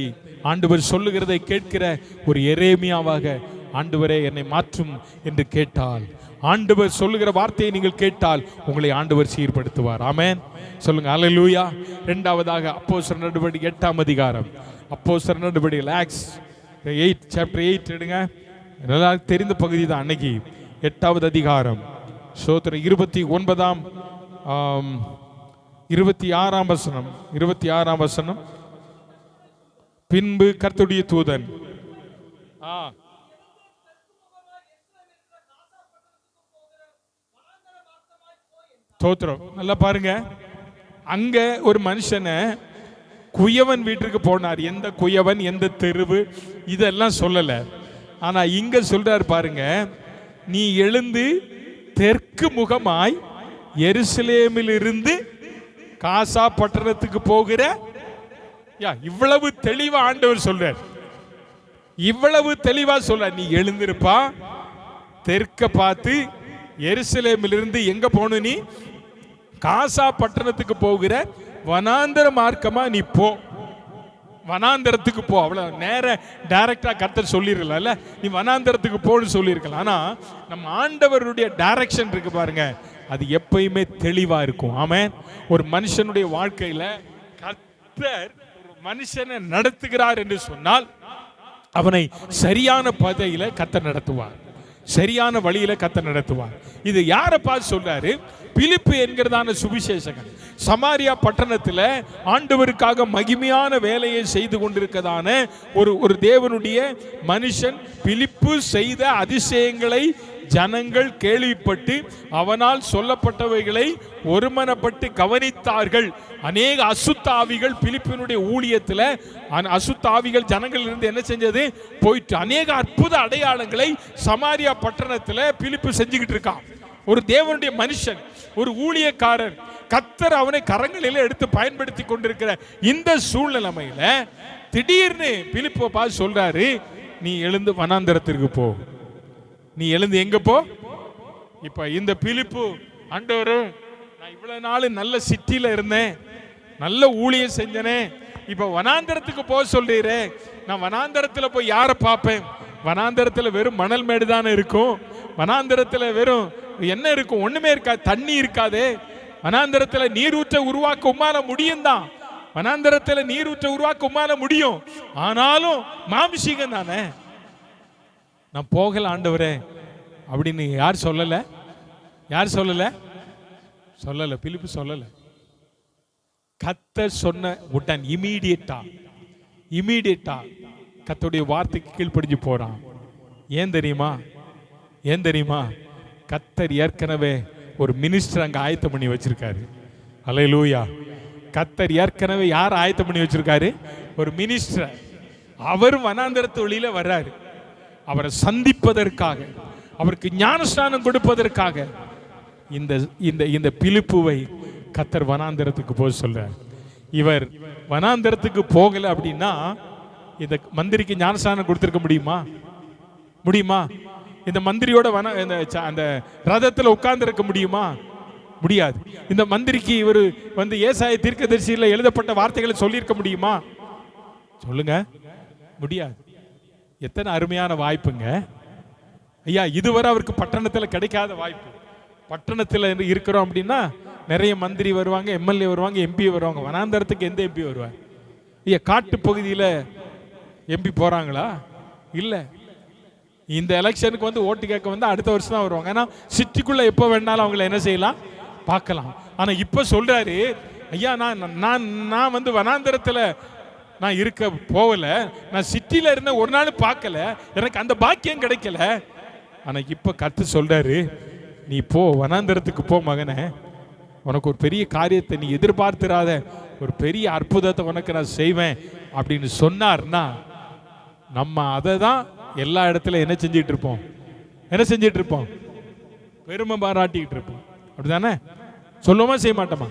S1: ஆண்டவர் சொல்லுகிறதை கேட்கிற ஒரு எரேமியாவாக ஆண்டவரே என்னை மாற்றும் என்று கேட்டால், ஆண்டவர் சொல்லுகிற வார்த்தையை நீங்கள் கேட்டால் உங்களை ஆண்டவர் சீர்படுத்துவார். ஆமென். சொல்லுங்க அல்லேலூயா. இரண்டாவதாக அப்போஸ்தலர் நடவடிக்கை 8ஆம் அதிகாரம். அப்போஸ்தலர் நடவடிக்கை ஆக்ட்ஸ் 8 சாப்டர் 8 எடுங்க. நல்லா தெரிந்த பகுதி தான். அன்னைக்கு 8வது அதிகாரம் சோத்திர 29ஆம் 26ஆம் வசனம். 26ஆம் வசனம். பின்பு கர்த்தருடைய தூதன் தோத்திரம் நல்லா பாருங்க. அங்க ஒரு மனுஷனை குயவன் வீட்டுக்கு போனார். எந்த குயவன், எந்த தெருவு, இதெல்லாம் சொல்லல. ஆனா இங்க சொல்றாரு பாருங்க, நீ எழுந்து தெற்கு முகமாய் எருசலேமில் இருந்து காசா பட்டணத்துக்கு போகிற. இவ்வளவு தெளிவா ஆண்டவர் சொல்றார், இவ்வளவு தெளிவா சொல்ற. நீ எழுந்திருப்பா, தெற்க பார்த்து எருசலேமில் இருந்து எங்க போகணும்? நீ காசா பட்டணத்துக்கு போகிற வனாந்தர மார்க்கமா நீ போ, வனாந்தரத்துக்கு போ. அவ்வளவு நேர டைரக்டா கர்த்தர் சொல்லிருக்கல, நீ வனாந்தரத்துக்கு போன்னு சொல்லியிருக்கலாம். ஆனா நம்ம ஆண்டவருடைய டைரக்ஷன் இருக்கு பாருங்க, அது எப்பயுமே தெளிவா இருக்கும். ஆமென். ஒரு மனுஷனுடைய வாழ்க்கையில கர்த்தர் ஒரு மனுஷனை நடத்துகிறார் என்று சொன்னால் அவனை சரியான பாதையில கர்த்தர் நடத்துவார், சரியான வழியில கர்த்தர் நடத்துவார். இது யாரை பார்த்து சொல்றாரு? பிலிப்பு என்கிறதான சுவிசேஷகன் சமாரியா பட்டணத்தில் ஆண்டவருக்காக மகிமையான வேலையை செய்து கொண்டிருக்கதான ஒரு தேவனுடைய மனுஷன் பிலிப்பு செய்த அதிசயங்களை ஜனங்கள் கேள்விப்பட்டு அவனால் சொல்லப்பட்டவைகளை ஒருமனப்பட்டு கவனித்தார்கள். அநேக அசுத்த ஆவிகள் பிலிப்பினுடைய ஊழியத்தில், அசுத்த ஆவிகள் ஜனங்கள் இருந்து என்ன செஞ்சது? போயிட்டு அநேக அற்புத அடையாளங்களை சமாரியா பட்டணத்தில் பிலிப்பு செஞ்சுக்கிட்டு இருக்கான். ஒரு தேவனுடைய மனுஷன், ஒரு ஊழியக்காரர், கர்த்தர் அவனை கரங்களில் எடுத்து பயன்படுத்தி கொண்டிருக்கிற இந்த சூழ்நிலைமையில திடீர்னு பிலிப்பை பார்த்து சொல்றாரு, நீ எழுந்து வனாந்தரத்திற்கு போ. நீ எழுந்து எங்க போ? இப்ப இந்த பிலிப்பு, ஆண்டவரே நான் இவ்வளவு நாள் நல்ல சிட்டியில இருந்தேன், நல்ல ஊழியம் செஞ்சனே, இப்ப வனாந்தரத்துக்கு போக சொல்றீரே, நான் வனாந்தரத்துல போய் யாரை பார்ப்பேன்? வனாந்தரத்துல வெறும் மணல் மேடு தானே இருக்கும், வனாந்தரத்துல வெறும் என்ன இருக்கும்? ஒண்ணுமே இருக்காது, தண்ணி இருக்காதே. வனாந்தரத்துல நீரூற்றை உருவாக்க உம்மால முடியும் தான், வனாந்தரத்துல நீரூற்றை உருவாக்க உம்மால முடியும். ஆனாலும் மாம்சீகம் தானே, நான் போகல ஆண்டவரே அப்படின்னு யார் சொல்லல? யார் சொல்லல? சொல்லல, பிலிப்பு சொல்லல. கர்த்தர் சொன்ன உடன் இமீடியட்டா கர்த்தருடைய வார்த்தைக்கு கீழ்ப்படிஞ்சு போறான். ஏன் தெரியுமா? ஏன் தெரியுமா? கர்த்தர் ஏற்கனவே ஒரு மினிஸ்டர் அங்க ஆயத்தம் பண்ணி வச்சிருக்காரு. அல்லேலூயா. கர்த்தர் ஏற்கனவே யார் ஆயத்தம் பண்ணி வச்சிருக்காரு? ஒரு மினிஸ்டர். அவர் வனாந்தரத்து வழியில வர்றாரு. அவரை சந்திப்பதற்காக, அவருக்கு ஞானஸ்நானம் கொடுப்பதற்காக இந்த இந்த இந்த பிலிப்புவை கர்த்தர் வனாந்தரத்துக்கு போக சொல்றார். இவர் வனாந்தரத்துக்கு போகல அப்படின்னா இந்த மந்திரிக்கு ஞானஸ்நானம் கொடுத்திருக்க முடியுமா? முடியுமா? இந்த மந்திரியோட அந்த ரதத்தில் உட்கார்ந்து இருக்க முடியுமா? முடியாது. இந்த மந்திரிக்கு இவர் ஏசாயா தீர்க்கதரிசியில எழுதப்பட்ட வார்த்தைகளை சொல்லியிருக்க முடியுமா? சொல்லுங்க, முடியாது. எத்தனை அருமையான வாய்ப்புங்க ஐயா! இதுவரை அவருக்கு பட்டணத்தில் கிடைக்காத வாய்ப்பு. பட்டணத்தில் இருக்கிறோம் அப்படின்னா நிறைய மந்திரி வருவாங்க, எம்எல்ஏ வருவாங்க, எம்பி வருவாங்க. வனாந்தரத்துக்கு எந்த எம்பி வருவார்? ஐயா, காட்டு பகுதியில் எம்பி போறாங்களா? இல்லை. இந்த எலெக்ஷனுக்கு ஓட்டு கேட்க அடுத்த வருஷம் தான் வருவாங்க. ஏன்னா சிட்டிக்குள்ள எப்போ வேணாலும் அவங்களை என்ன செய்யலாம், பார்க்கலாம். ஆனா இப்ப சொல்றாரு, ஐயா நான் வனாந்தரத்துல நான் இருக்க போகல, நான் சிட்டில இருந்த ஒரு நாள் பார்க்கல, எனக்கு அந்த பாக்கியம் கிடைக்கல. ஆனா இப்ப கர்த்தர் சொல்றாரு, நீ போ, வனாந்தரத்துக்கு போ மகனே, உனக்கு ஒரு பெரிய காரியத்தை, நீ எதிர்பார்த்திராத ஒரு பெரிய அற்புதத்தை உனக்கு நான் செய்வேன் அப்படின்னு சொன்னார்னா, நம்ம அதை தான் எல்லா இடத்துல என்ன செஞ்சிட்டு இருப்போம்? என்ன செஞ்சிட்டு இருப்போம்? பெருமை பாராட்டிக்கிட்டு இருப்போம். அப்படிதானே? சொல்லுவோமா, செய்ய மாட்டோமா?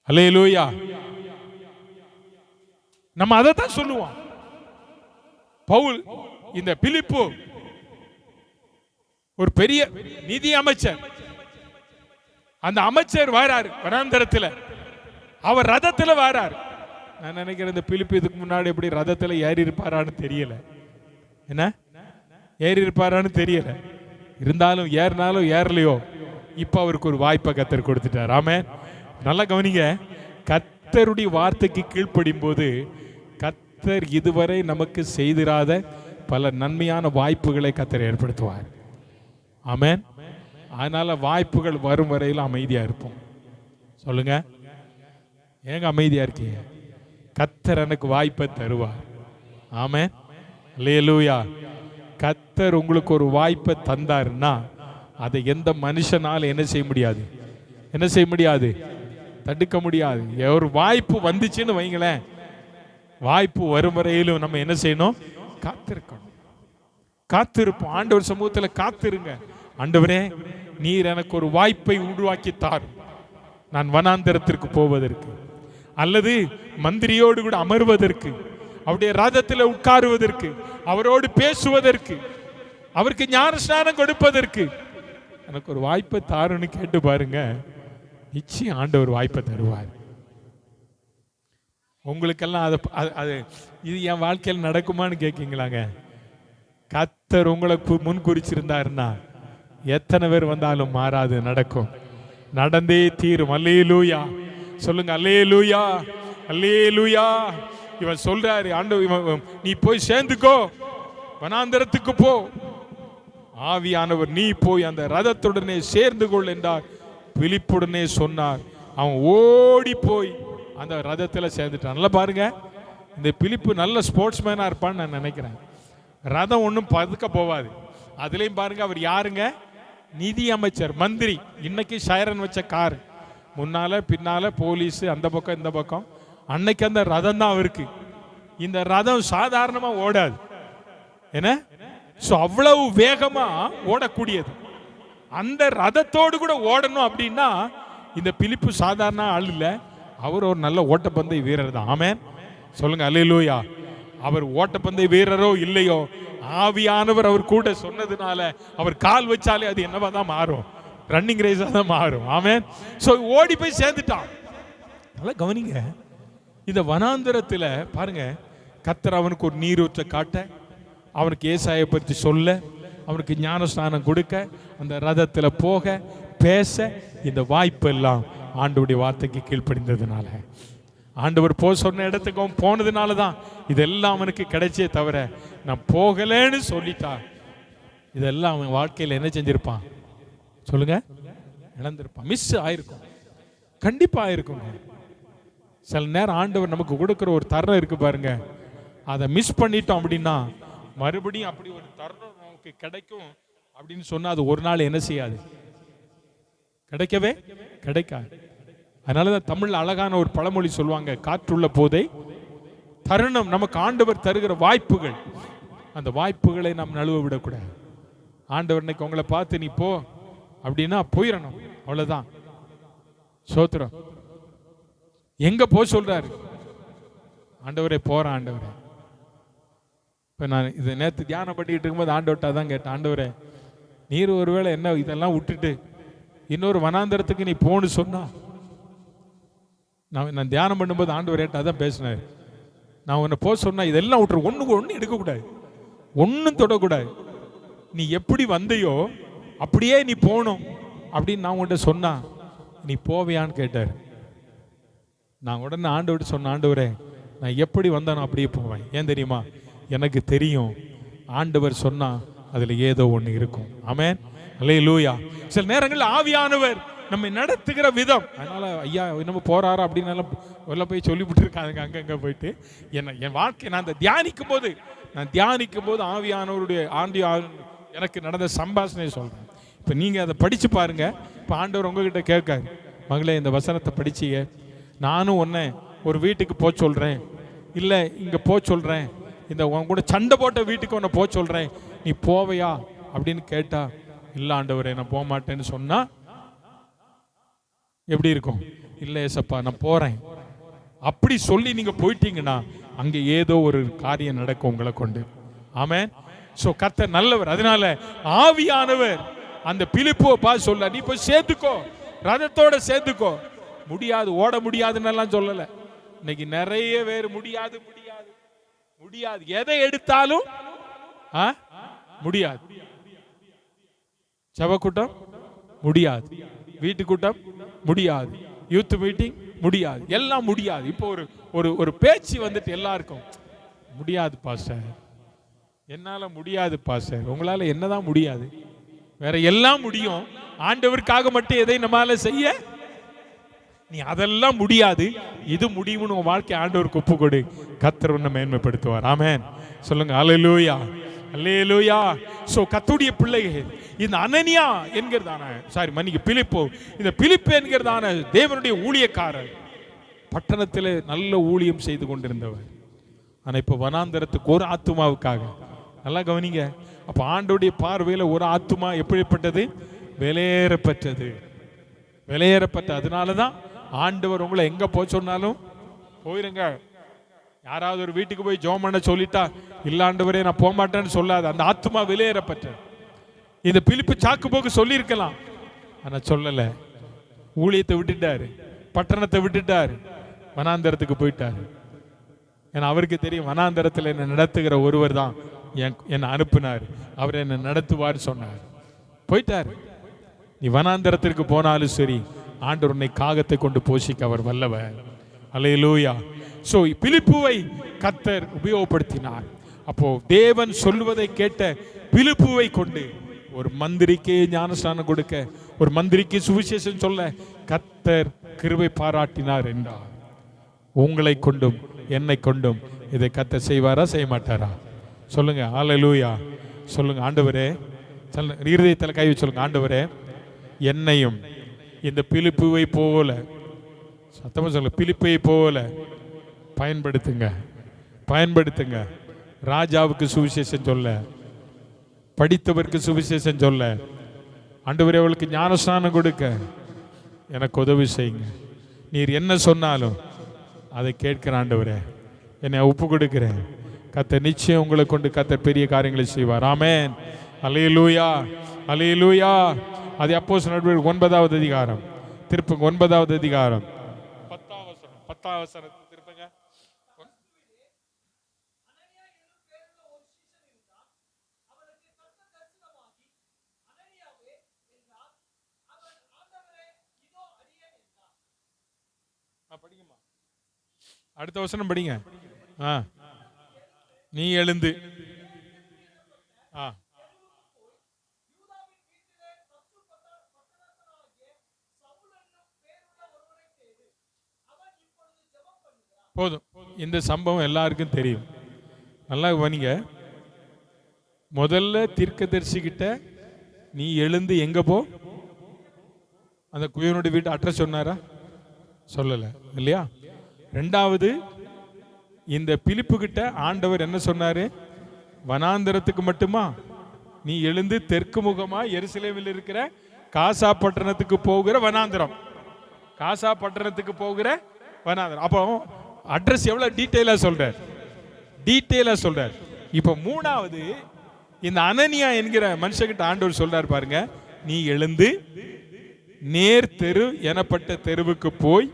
S1: அல்லேலூயா. நம்ம அதை தான் சொல்லுவோம். பவுல், இந்த பிலிப்பு ஒரு பெரிய நிதி அமைச்சர். அந்த அமைச்சர் வாராரு வனாந்தரத்தில், அவர் ரதத்துல வாராரு. நான் நினைக்கிறேன் இந்த பிலிப்பு இதுக்கு முன்னாடி எப்படி ரதத்துல ஏறி இருப்பாரான்னு தெரியல. என்ன ஏறி இருப்பாரான்னு தெரியல. இருந்தாலும் ஏறினாலும் ஏறலையோ, இப்ப அவருக்கு ஒரு வாய்ப்பை கர்த்தர் கொடுத்துட்டார். ஆமென். நல்லா கவனிங்க, கர்த்தருடைய வார்த்தைக்கு கீழ்ப்படியும் போது கர்த்தர் இதுவரை நமக்கு செய்திராத பல நன்மையான வாய்ப்புகளை கர்த்தர் ஏற்படுத்துவார். ஆமென். அதனால வாய்ப்புகள் வரும் வரையில் அமைதியா இருப்போம். சொல்லுங்க, ஏங்க அமைதியா இருக்கீங்க? கர்த்தர் எனக்கு வாய்ப்பை தருவார். ஆமென். அல்லேலூயா. கர்த்தர் உங்களுக்கு ஒரு வாய்ப்பை தந்தாருன்னா அதை எந்த மனுஷனால என்ன செய்ய முடியாது? என்ன செய்ய முடியாது? தடுக்க முடியாது. ஒரு வாய்ப்பு வந்துச்சுன்னு வைங்களேன், வாய்ப்பு வரும் வரையிலும் நம்ம என்ன செய்யணும்? காத்திருக்கணும். காத்திருப்போம். ஆண்டவர் சமூகத்தில் காத்திருங்க. ஆண்டவரே, நீர் எனக்கு ஒரு வாய்ப்பை உருவாக்கி தார், நான் வனாந்தரத்திற்கு போவதற்கு, அல்லது மந்திரியோடு கூட அமர்வதற்கு, அவருடைய ரதத்தில் உட்காருவதற்கு, அவரோடு பேசுவதற்கு, அவருக்கு ஞானஸ்நானம் கொடுப்பதற்கு எனக்கு ஒரு வாய்ப்பை தாருன்னு கேட்டு பாருங்க. நிச்சயம் ஆண்டவர் வாய்ப்பை தருவார். உங்களுக்கெல்லாம் அது இது என் வாழ்க்கையில் நடக்குமான்னு கேட்கீங்களாங்க? கர்த்தர் உங்களை முன் குறிச்சிருந்தாருன்னா எத்தனை பேர் வந்தாலும் மாறாது, நடக்கும், நடந்தே தீரும். அல்லேலூயா. சொல்லுங்க, அல்லேலூயா, அல்லேலூயா. இவன் சொல்றாரு, ஆண்டவர் நீ போய் சேர்ந்துக்கோ, வனாந்தரத்துக்கு போ, ஆவியானவர் நீ போய் அந்த ரதத்துடனே சேர்ந்து கொள் என்றார். பிலிப்புடனே சொன்னார். அவன் ஓடி போய் அந்த ரதத்தில் சேர்ந்துட்டான். நல்லா பாருங்க, இந்த பிலிப்பு நல்ல ஸ்போர்ட்ஸ் மேனா இருப்பான்னு நான் நினைக்கிறேன். ரதம் ஒன்றும் பதுக்க போவாது. அதுலேயும் பாருங்க, அவர் யாருங்க? நிதி அமைச்சர், மந்திரி. இன்னைக்கு சைரன் வச்ச கார், முன்னால பின்னால போலீஸ், அந்த பக்கம் இந்த பக்கம். அன்னைக்கு அந்த ரதம் தான் அவருக்கு. இந்த ரதம் சாதாரணமா ஓடாது. என்ன, அவ்வளவு வேகமா ஓடக்கூடியது. அந்த ரதத்தோடு கூட ஓடணும் அப்படின்னா இந்த பிலிப்பு சாதாரண ஆள் இல்லை, அவர் ஒரு நல்ல ஓட்டப்பந்தய வீரர் தான். ஆமென். சொல்லுங்க, அல்லேலூயா. அவர் ஓட்டப்பந்தய வீரரோ இல்லையோ, ஆவியானவர் அவர் கூட சொன்னதுனால அவர் கால் வச்சாலே அது என்னவா தான் மாறும்? ரன்னிங் ரேஸா தான் மாறும். ஆமென். சோ ஓடி போய் சேர்ந்துட்டான். நல்லா கவனிங்க, இந்த வனாந்தரத்தில் பாருங்க, கர்த்தர் அவனுக்கு ஒரு நீரூற்றை காட்ட, அவனுக்கு ஏசாயை பற்றி சொல்ல, அவனுக்கு ஞானஸ்நானம் கொடுக்க, அந்த ரதத்தில் போக, பேச, இந்த வாய்ப்பு எல்லாம் ஆண்டவருடைய வார்த்தைக்கு கீழ்ப்படிந்ததுனால, ஆண்டவர் போ சொன்ன இடத்துக்கு அவன் போனதுனால தான் இதெல்லாம் அவனுக்கு கிடைச்சே தவிர, நான் போகலன்னு சொல்லிட்டா இதெல்லாம் அவன் வாழ்க்கையில் என்ன செஞ்சிருப்பான்? சொல்லுங்க, இழந்திருப்பான், மிஸ் ஆயிருக்கும். கண்டிப்பா ஆயிருக்குங்க. சில நேரம் ஆண்டவர் நமக்கு கொடுக்குற ஒரு தரம் இருக்கு பாருங்க, அதை மிஸ் பண்ணிட்டோம் அப்படின்னா மறுபடியும் அப்படி ஒரு தருணம் நமக்கு கிடைக்கும் அப்படின்னு சொன்னா அது ஒரு நாள் என்ன செய்யாது, கிடைக்கவே கிடைக்காது. அதனாலதான் தமிழ்ல அழகான ஒரு பழமொழி சொல்லுவாங்க, காற்றுள்ள போதே தருணம். நமக்கு ஆண்டவர் தருகிற வாய்ப்புகள், அந்த வாய்ப்புகளை நாம் நழுவ விடக்கூடாது. ஆண்டவர் இன்னைக்கு உங்களை பார்த்து நீ போ அப்படின்னா போயிடணும், அவ்வளவுதான். சோத்திரம். எங்க போ சொல்றாரு? ஆண்டவரே போறேன் ஆண்டவரே. இப்ப நான் இதை நேற்று தியானம் பண்ணிட்டு இருக்கும்போது ஆண்டவர்கிட்ட தான் கேட்டேன், ஆண்டவரே நீர் ஒருவேளை என்ன இதெல்லாம் விட்டுட்டு இன்னொரு வனாந்தரத்துக்கு நீ போன்னு சொன்னா, நான் தியானம் பண்ணும்போது ஆண்டவர் ஏட்டா தான் பேசினார், நான் உன்னை போக சொன்னா இதெல்லாம் விட்டுரு, ஒன்று எடுக்கக்கூடாது, ஒன்றும் தொடக்கூடாது, நீ எப்படி வந்தையோ அப்படியே நீ போகணும் அப்படின்னு நான் உன்கிட்ட சொன்னா நீ போவியான்னு கேட்டார். நான் உடனே ஆண்டவர்கிட்ட சொன்ன, ஆண்டவரே நான் எப்படி வந்தானோ அப்படியே போவேன். ஏன் தெரியுமா? எனக்கு தெரியும் ஆண்டவர் சொன்னா அதுல ஏதோ ஒன்று இருக்கும். ஆமென், அல்லேலூயா. சில நேரங்களில் ஆவியானவர் நம்மை நடத்துகிற விதம், அதனால ஐயா நம்ம போறாரா அப்படின்னு எல்லாம் போய் சொல்லிவிட்டு இருக்காங்க அங்கங்க போயிட்டு. என் வாழ்க்கை நான் தியானிக்கும் போது ஆவியானவருடைய எனக்கு நடந்த சம்பாஷணையை சொல்றேன். இப்போ நீங்க அதை படிச்சு பாருங்க. இப்போ ஆண்டவர் உங்ககிட்ட கேட்காரு, மகளே இந்த வசனத்தை படிச்சிய, நானும் உன்னை ஒரு வீட்டுக்கு போக சொல்றேன், இல்லை இங்க போக சொல்றேன், இந்த உன் கூட சண்டை போட்ட வீட்டுக்கு உன்னை போக சொல்றேன், நீ போவையா அப்படின்னு கேட்டா, இல்லை ஆண்டவரே நான் போக மாட்டேன்னு சொன்னா எப்படி இருக்கும்? இல்லை ஏசப்பா நான் போறேன் அப்படி சொல்லி நீங்க போயிட்டீங்கன்னா அங்கே ஏதோ ஒரு காரியம் நடக்கும் உங்களை கொண்டு. ஆமென். சோ கர்த்தர் நல்லவர். அதனால ஆவியானவர் அந்த பிலிப்போவை பார்த்து சொல்ல, நீ போய் சேர்த்துக்கோ, ரதத்தோட சேர்த்துக்கோ. முடியாது, ஓட முடியாதுன்னு எல்லாம் சொல்லல. இன்னைக்கு நிறைய பேர் முடியாது முடியாது முடியாது, எதை எடுத்தாலும் முடியாது. சபை கூட்டம் முடியாது, வீட்டு கூட்டம் முடியாது, யூத் மீட்டிங் முடியாது, எல்லாம் முடியாது. இப்போ ஒரு பேச்சு வந்துட்டு எல்லாருக்கும் முடியாது பாஸ்டர், என்னால முடியாது பாஸ்டர். உங்களால என்னதான் முடியாது? வேற எல்லாம் முடியும், ஆண்டவருக்காக மட்டும் எதை நம்மால செய்ய நீ அதெல்லாம் முடியாது, இது முடியும்னு உன் வாழ்க்கை ஆண்டவருக்கு ஒப்பு கொடு, கர்த்தர் உன்னை மேன்மைப்படுத்துவார். ஆமென், சொல்லுங்க அல்லேலூயா, அல்லேலூயா. சோ கர்த்தருடைய பிள்ளைகள், இந்த அனனியா என்கிறதான பிலிப்பு, இந்த பிலிப்பு என்கிறதான தேவனுடைய ஊழியக்காரர் பட்டணத்தில் நல்ல ஊழியம் செய்து கொண்டிருந்தவர். ஆனா இப்ப வனாந்தரத்துக்கு ஒரு ஆத்துமாவுக்காக, நல்லா கவனிங்க, அப்ப ஆண்டவருடைய பார்வையில ஒரு ஆத்துமா எப்படிப்பட்டது? வெளியேறப்பட்டது, வெளியேறப்பட்ட. அதனாலதான் ஆண்டவர் உங்களை எங்க போக சொன்னாலும் போயிருங்க. யாராவது ஒரு வீட்டுக்கு போய் ஜெபம் பண்ண சொல்லிட்டா, இல்ல ஆண்டவரே நான் போக மாட்டேன்னு சொல்லாது, அந்த ஆத்துமா வெளியேறப்பட்ட. இந்த பிலிப்பு சாக்கு போக்கு சொல்லி இருக்கலாம், ஆனா சொல்லல. ஊழியத்தை விட்டுட்டாரு, பட்டணத்தை விட்டுட்டாரு, வனாந்தரத்துக்கு போயிட்டாரு. ஏன்னா அவருக்கு தெரியும், வனாந்தரத்தில் என்னை நடத்துகிற ஒருவர் தான் என்னை அனுப்பினார், அவர் என்னை நடத்துவார் சொன்னார். போயிட்டாரு. நீ வனாந்தரத்திற்கு போனாலும் சரி, ஆண்டவர் உன்னை காகத்தை கொண்டு போஷிக்க அவர் வல்லவர். அல்லேலூயா. சோ பிலிப்புவை கர்த்தர் உபயோகப்படுத்தினார். அப்போ தேவன் சொல்வதை கேட்ட பிலிப்புவை கொண்டு ஒரு மந்திரிக்கு ஞானஸ்நானம் கொடுக்க, ஒரு மந்திரிக்கு சுவிசேஷம் சொல்ல கர்த்தர் கிருபை பாராட்டினார் என்றார். உங்களை கொண்டும் என்னை கொண்டும் இதை கர்த்தர் செய்வாரா செய்ய மாட்டாரா? சொல்லுங்க அல்லேலூயா. சொல்லுங்க ஆண்டவரே, இருதயத்தில் கை வச்சு சொல்லுங்க, ஆண்டவரே என்னையும் இந்த பிலிப்புவை போல, சத்தமா சொல்லுங்க, பிலிப்பை போல பயன்படுத்துங்க, பயன்படுத்துங்க. ராஜாவுக்கு சுவிசேஷம் சொல்ல, படித்தவருக்கு சுவிசேஷம் சொல்ல, ஆண்டவரே அவளுக்கு ஞானஸ்நானம் கொடுக்க எனக்கு உதவி செய்யுங்க. நீர் என்ன சொன்னாலும் அதை கேட்கிற ஆண்டவரே, என்னை ஒப்பு கொடுக்கிறேன். கர்த்தர் நிச்சயம் உங்களை கொண்டு கர்த்தர் பெரிய காரியங்களை செய்வார். ஆமென், அல்லேலூயா, அல்லேலூயா. அது அப்போஸ்தலர் நடவடிக்கைகள் 9வது அதிகாரம், திருப்புங்க 9வது அதிகாரம் 10வது வசனம் திருப்புங்க. படிங்கம்மா, அடுத்த வசனம் படிங்க. நீ எழுந்து போதும். இந்த சம்பவம் எல்லாருக்கும் தெரியும், நல்லா கவனிங்க. முதல்ல தீர்க்கதரிசிகிட்ட நீ எழுந்து எங்க போ, அந்த குயவனுடைய வீட்டு அட்ரஸ் சொன்னாரா? சொல்லல இல்லையா? ரெண்டாவது, இந்த பிலிப்பு கிட்ட ஆண்டவர் என்ன சொன்னாரு? வனாந்தரத்துக்கு மட்டுமா? நீ எழுந்து தெற்கு முகமா எருசலேமில் இருக்கிற காசா பட்டணத்துக்கு போகிற வனாந்தரம், காசா பட்டணத்துக்கு போகிற வனாந்தரம். அப்போ அட்ரஸ் எவ்வளவு டீட்டெயிலா சொல்றார், டீட்டெயிலா சொல்றார். இப்ப மூணாவது, இந்த அனனியா என்கிற மனுஷகிட்ட ஆண்டவர் சொல்றார் பாருங்க, நீ எழுந்து நேர் தெரு எனப்பட்ட தெருவுக்கு போய்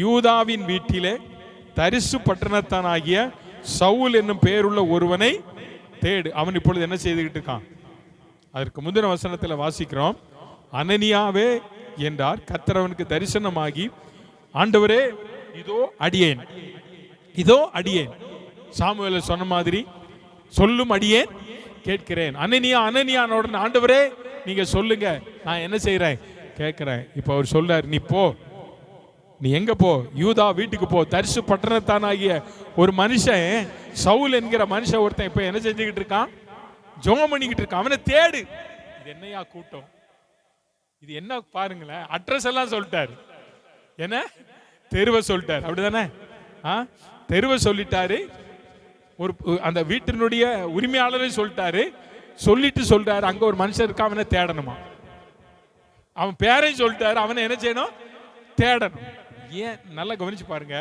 S1: யூதாவின் வீட்டிலே தரிசு பட்டணத்தானாகிய சவுல் என்னும் பெயருள்ள ஒருவனை தேடு. அவன் இப்பொழுது என்ன செய்துகிட்டு இருக்கான்? அதற்கு முந்தின வசனத்தில் வாசிக்கிறோம், அனனியாவே என்றார். கர்த்தர் அவனுக்கு தரிசனமாகி, ஆண்டவரே இதோ அடியேன், இதோ அடியேன், சாமுவேல் சொன்ன மாதிரி சொல்லும் அடியேன் கேட்கிறேன். அனனியா அனனியானோட, ஆண்டவரே நீங்க சொல்லுங்க, நான் என்ன செய்யறேன் கேட்கிறேன். இப்ப அவர் சொல்றார், நீ போ, நீ எங்க போ? யூதா வீட்டுக்கு போ. தரிசு பட்டணத்தானாகிய ஒரு மனுஷன், சவுல் என்கிற மனுஷன் ஒருத்தன் இப்ப என்ன செஞ்சுக்கிட்டு இருக்கான்? ஜெபம் பண்ணிக்கிட்டு இருக்கான். அவனை தேடு. இது என்னையா கூட்டம், இது என்ன பாருங்களேன். அட்ரஸ் எல்லாம் சொல்லிட்டாரு, என்ன தெருவை சொல்லிட்டாரு, அப்படிதானே? தெருவை சொல்லிட்டாரு. ஒரு அந்த வீட்டினுடைய உரிமையாளரை சொல்லிட்டாரு. சொல்லிட்டு சொல்றாரு, அங்க ஒரு மனுஷன் இருக்கா, அவனை தேடணுமா. அவன் பேரையும் சொல்லிட்டாரு, அவனை என்ன செய்யணும்? தேடணும். ஏன்? நல்லா கவனிச்சு பாருங்க,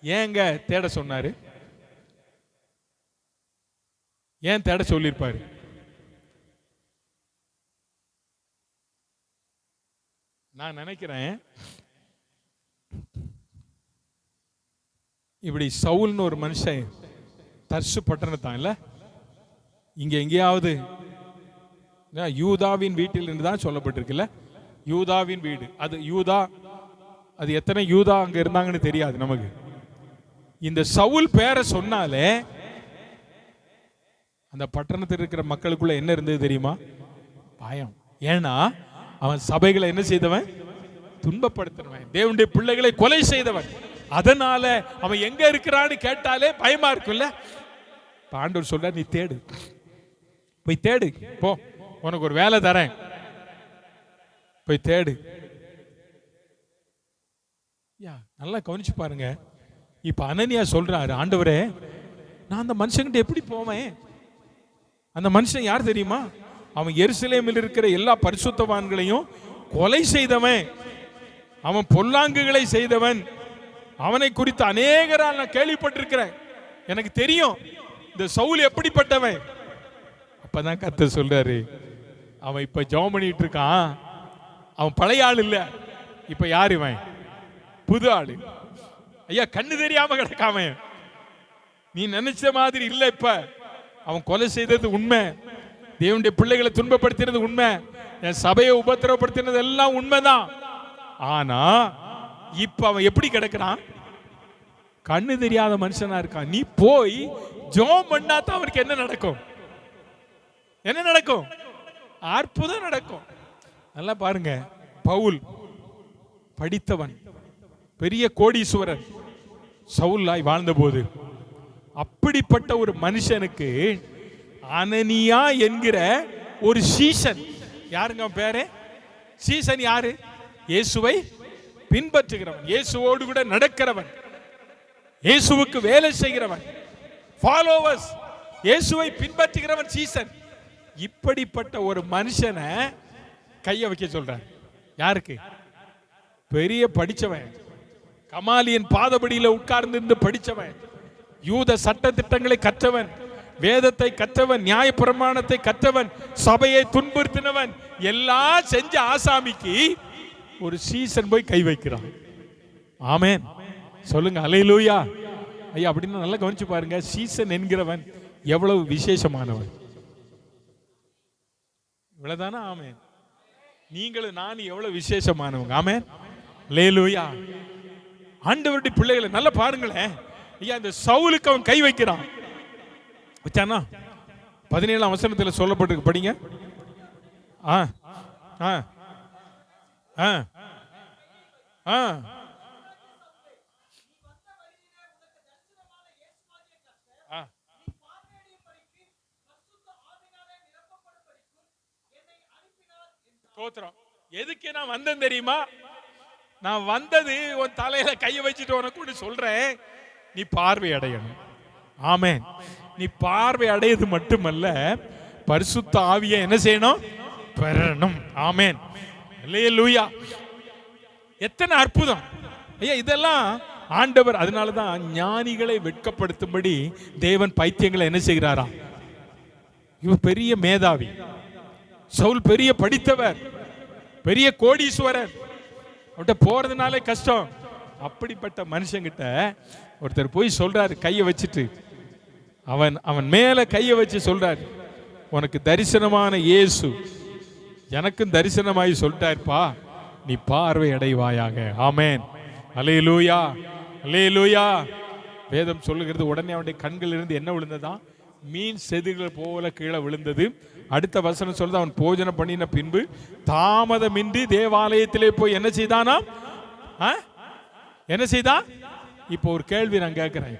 S1: ஏங்க தேட சொன்னாரு? ஏன் தேட சொல்லியிருப்பாரு? நான் நினைக்கிறேன், இப்படி சவுல்னு ஒரு மனுஷன் தர்சு பட்டணத்தான் இல்ல, இங்க எங்கேயாவது யூதாவின் வீட்டில் இருந்து தான் சொல்லப்பட்டிருக்குல்ல, யூதாவின் வீடு. அது யூதா, அது எத்தனை யூதா அங்க இருந்தாங்கன்னு தெரியாது நமக்கு. இந்த சவுல் பேரை சொன்னாலே அந்த பட்டணத்தில் இருக்கிற மக்களுக்குள்ள என்ன இருந்தது தெரியுமா? பயம். ஏன்னா அவன் சபைகளை என்ன செய்தவன்? துன்பப்படுத்தினவன், தேவனுடைய பிள்ளைகளை கொலை செய்தவன். அதனால அவன் எங்க இருக்கிறான்னு கேட்டாலே பயமா இருக்குல்ல. ஆண்டவர் சொல்ற, நீ தேடு, போய் தேடு, போ, உனக்கு ஒரு வேலை தரேன், போய் தேடு. நல்லா கவனிச்சு பாருங்க. இப்ப அனனியா சொல்றாரு, ஆண்டவரே நான் அந்த மனுஷன்கிட்ட எப்படி போவேன்? அந்த மனுஷன் யார் தெரியுமா? அவன் எருசலேமில் இருக்கிற எல்லா பரிசுத்தவான்களையும் கொலை செய்தவன், அவன் பொல்லாங்குகளை செய்தவன், அவனை குறித்து அநேகரால் நான் கேள்விப்பட்டிருக்கிறேன், எனக்கு தெரியும் இந்த சவுல் எப்படிப்பட்டவன். அப்பதான் கர்த்தர் சொல்றாரு, அவன் இப்ப ஜெபம் பண்ணிட்டு இருக்கான், அவன் பழைய ஆள் இல்ல, இப்ப யார் இவன்? புது ஆளு. ஐயா, கண்ணு தெரியாம கிடக்காம, நீ நினைச்ச மாதிரி இல்ல. இப்ப அவன் கொலை செய்தது உண்மை, தேவனுடைய பிள்ளைகளை துன்பப்படுத்தினது உண்மை, என் சபையை உபத்திரவப்படுத்தினது எல்லாம் உண்மைதான். ஆனா இப்ப அவன் எப்படி கிடக்கிறான்? கண்ணு தெரியாத மனுஷனா இருக்கான். நீ போய் ஜெபம் பண்ணாதான் அவருக்கு என்ன நடக்கும்? என்ன நடக்கும்? அற்புதம் நடக்கும். நல்லா பாருங்க, பவுல் படித்தவன், பெரிய கோடீஸ்வரர் சவுலாய் வாழ்ந்த போது, அப்படிப்பட்ட ஒரு மனுஷனுக்கு அனனியா என்கிற ஒரு சீசன், யாருங்க பேரு? சீசன் யாரு? இயேசுவை பின்பற்றுகிறவன், இயேசுவோடு கூட நடக்கிறவன், இயேசுவுக்கு வேலை செய்கிறவன், ஃபாலோவர்ஸ், இயேசுவை பின்பற்றுகிறவன் சீசன். இப்படிப்பட்ட ஒரு மனுஷனை கைய வைக்க சொல்றார். யாருக்கு? பெரிய படிச்சவன், கமாலியன் பாதபடியில உட்கார்ந்து படிச்சவன், யூத சட்ட திட்டங்களை கற்றவன், வேதத்தை கற்றவன், நியாய பிரமாணத்தை கற்றவன், சபையை துன்புறுத்தினவன், எல்லாம் செஞ்ச ஆசாமிக்கு ஒரு சீசன் போய் கை வைக்கிறான். ஆமென் சொல்லுங்க, அல்லேலூயா. ஐயா, அப்படின்னு நல்லா கவனிச்சு பாருங்க, சீசன் என்கிறவன் எவ்வளவு விசேஷமானவன். இவ்வளவுதானா? ஆமென். நீங்களும் நானும் எவ்வளவு விசேஷமானவங்க. ஆமென், அல்லேலூயா. ஆண்டவருடைய பிள்ளைகளை நல்லா பாருங்களேன். ஐயா, இந்த சவுலுக்கு அவன் கை வைக்கிறான். வச்சானா 17ஆம் வசனத்தில் சொல்லப்பட்டிருக்கு, படிங்க. ஆ ஆ ஆ ஆ எதுக்கு நான் வந்தேன் தெரியுமா? நான் வந்தது உன் தலையில கையை வச்சுட்டு உனக்கு சொல்றேன், நீ பார்வை அடையணும். ஆமென். நீ பார்வை அடையது மட்டுமல்ல, பரிசுத்த ஆவியை என்ன செய்யணும்? பெறணும். ஆமென். அல்லேலூயா. எத்தனை அற்புதம் ஐயா இதெல்லாம் ஆண்டவர். அதனாலதான் ஞானிகளை வெட்கப்படுத்தும்படி தேவன் பைத்தியங்களை என்ன செய்கிறாரா? இவன் பெரிய மேதாவி, சவுல் பெரிய படித்தவர், பெரிய கோடீஸ்வரர், அவன்கிட்ட போறதுனாலே கஷ்டம். அப்படிப்பட்ட மனுஷங்கிட்ட ஒருத்தர் போய் சொல்றாரு, கையை வச்சுட்டு அவன் மேல கையை வச்சு சொல்றாரு, உனக்கு தரிசனமான இயேசு எனக்கும் தரிசனமாய் சொல்லிட்டாருப்பா, நீ பார்வை அடைவாயாக. ஆமென். அல்லேலூயா, அல்லேலூயா. வேதம் சொல்லுகிறது, உடனே அவனுடைய கண்கள் இருந்து என்ன விழுந்ததா? மீன் செதில்கள் போல கீழே விழுந்தது. அடுத்த வசனம் சொல்றது, அவன் போஜனம் பண்ணின பின்பு தாமதமின்றி தேவாலயத்திலே போய் என்ன செய்தானா? என்ன செய்தான்? இப்போ ஒரு கேள்வி நான் கேட்கிறேன்,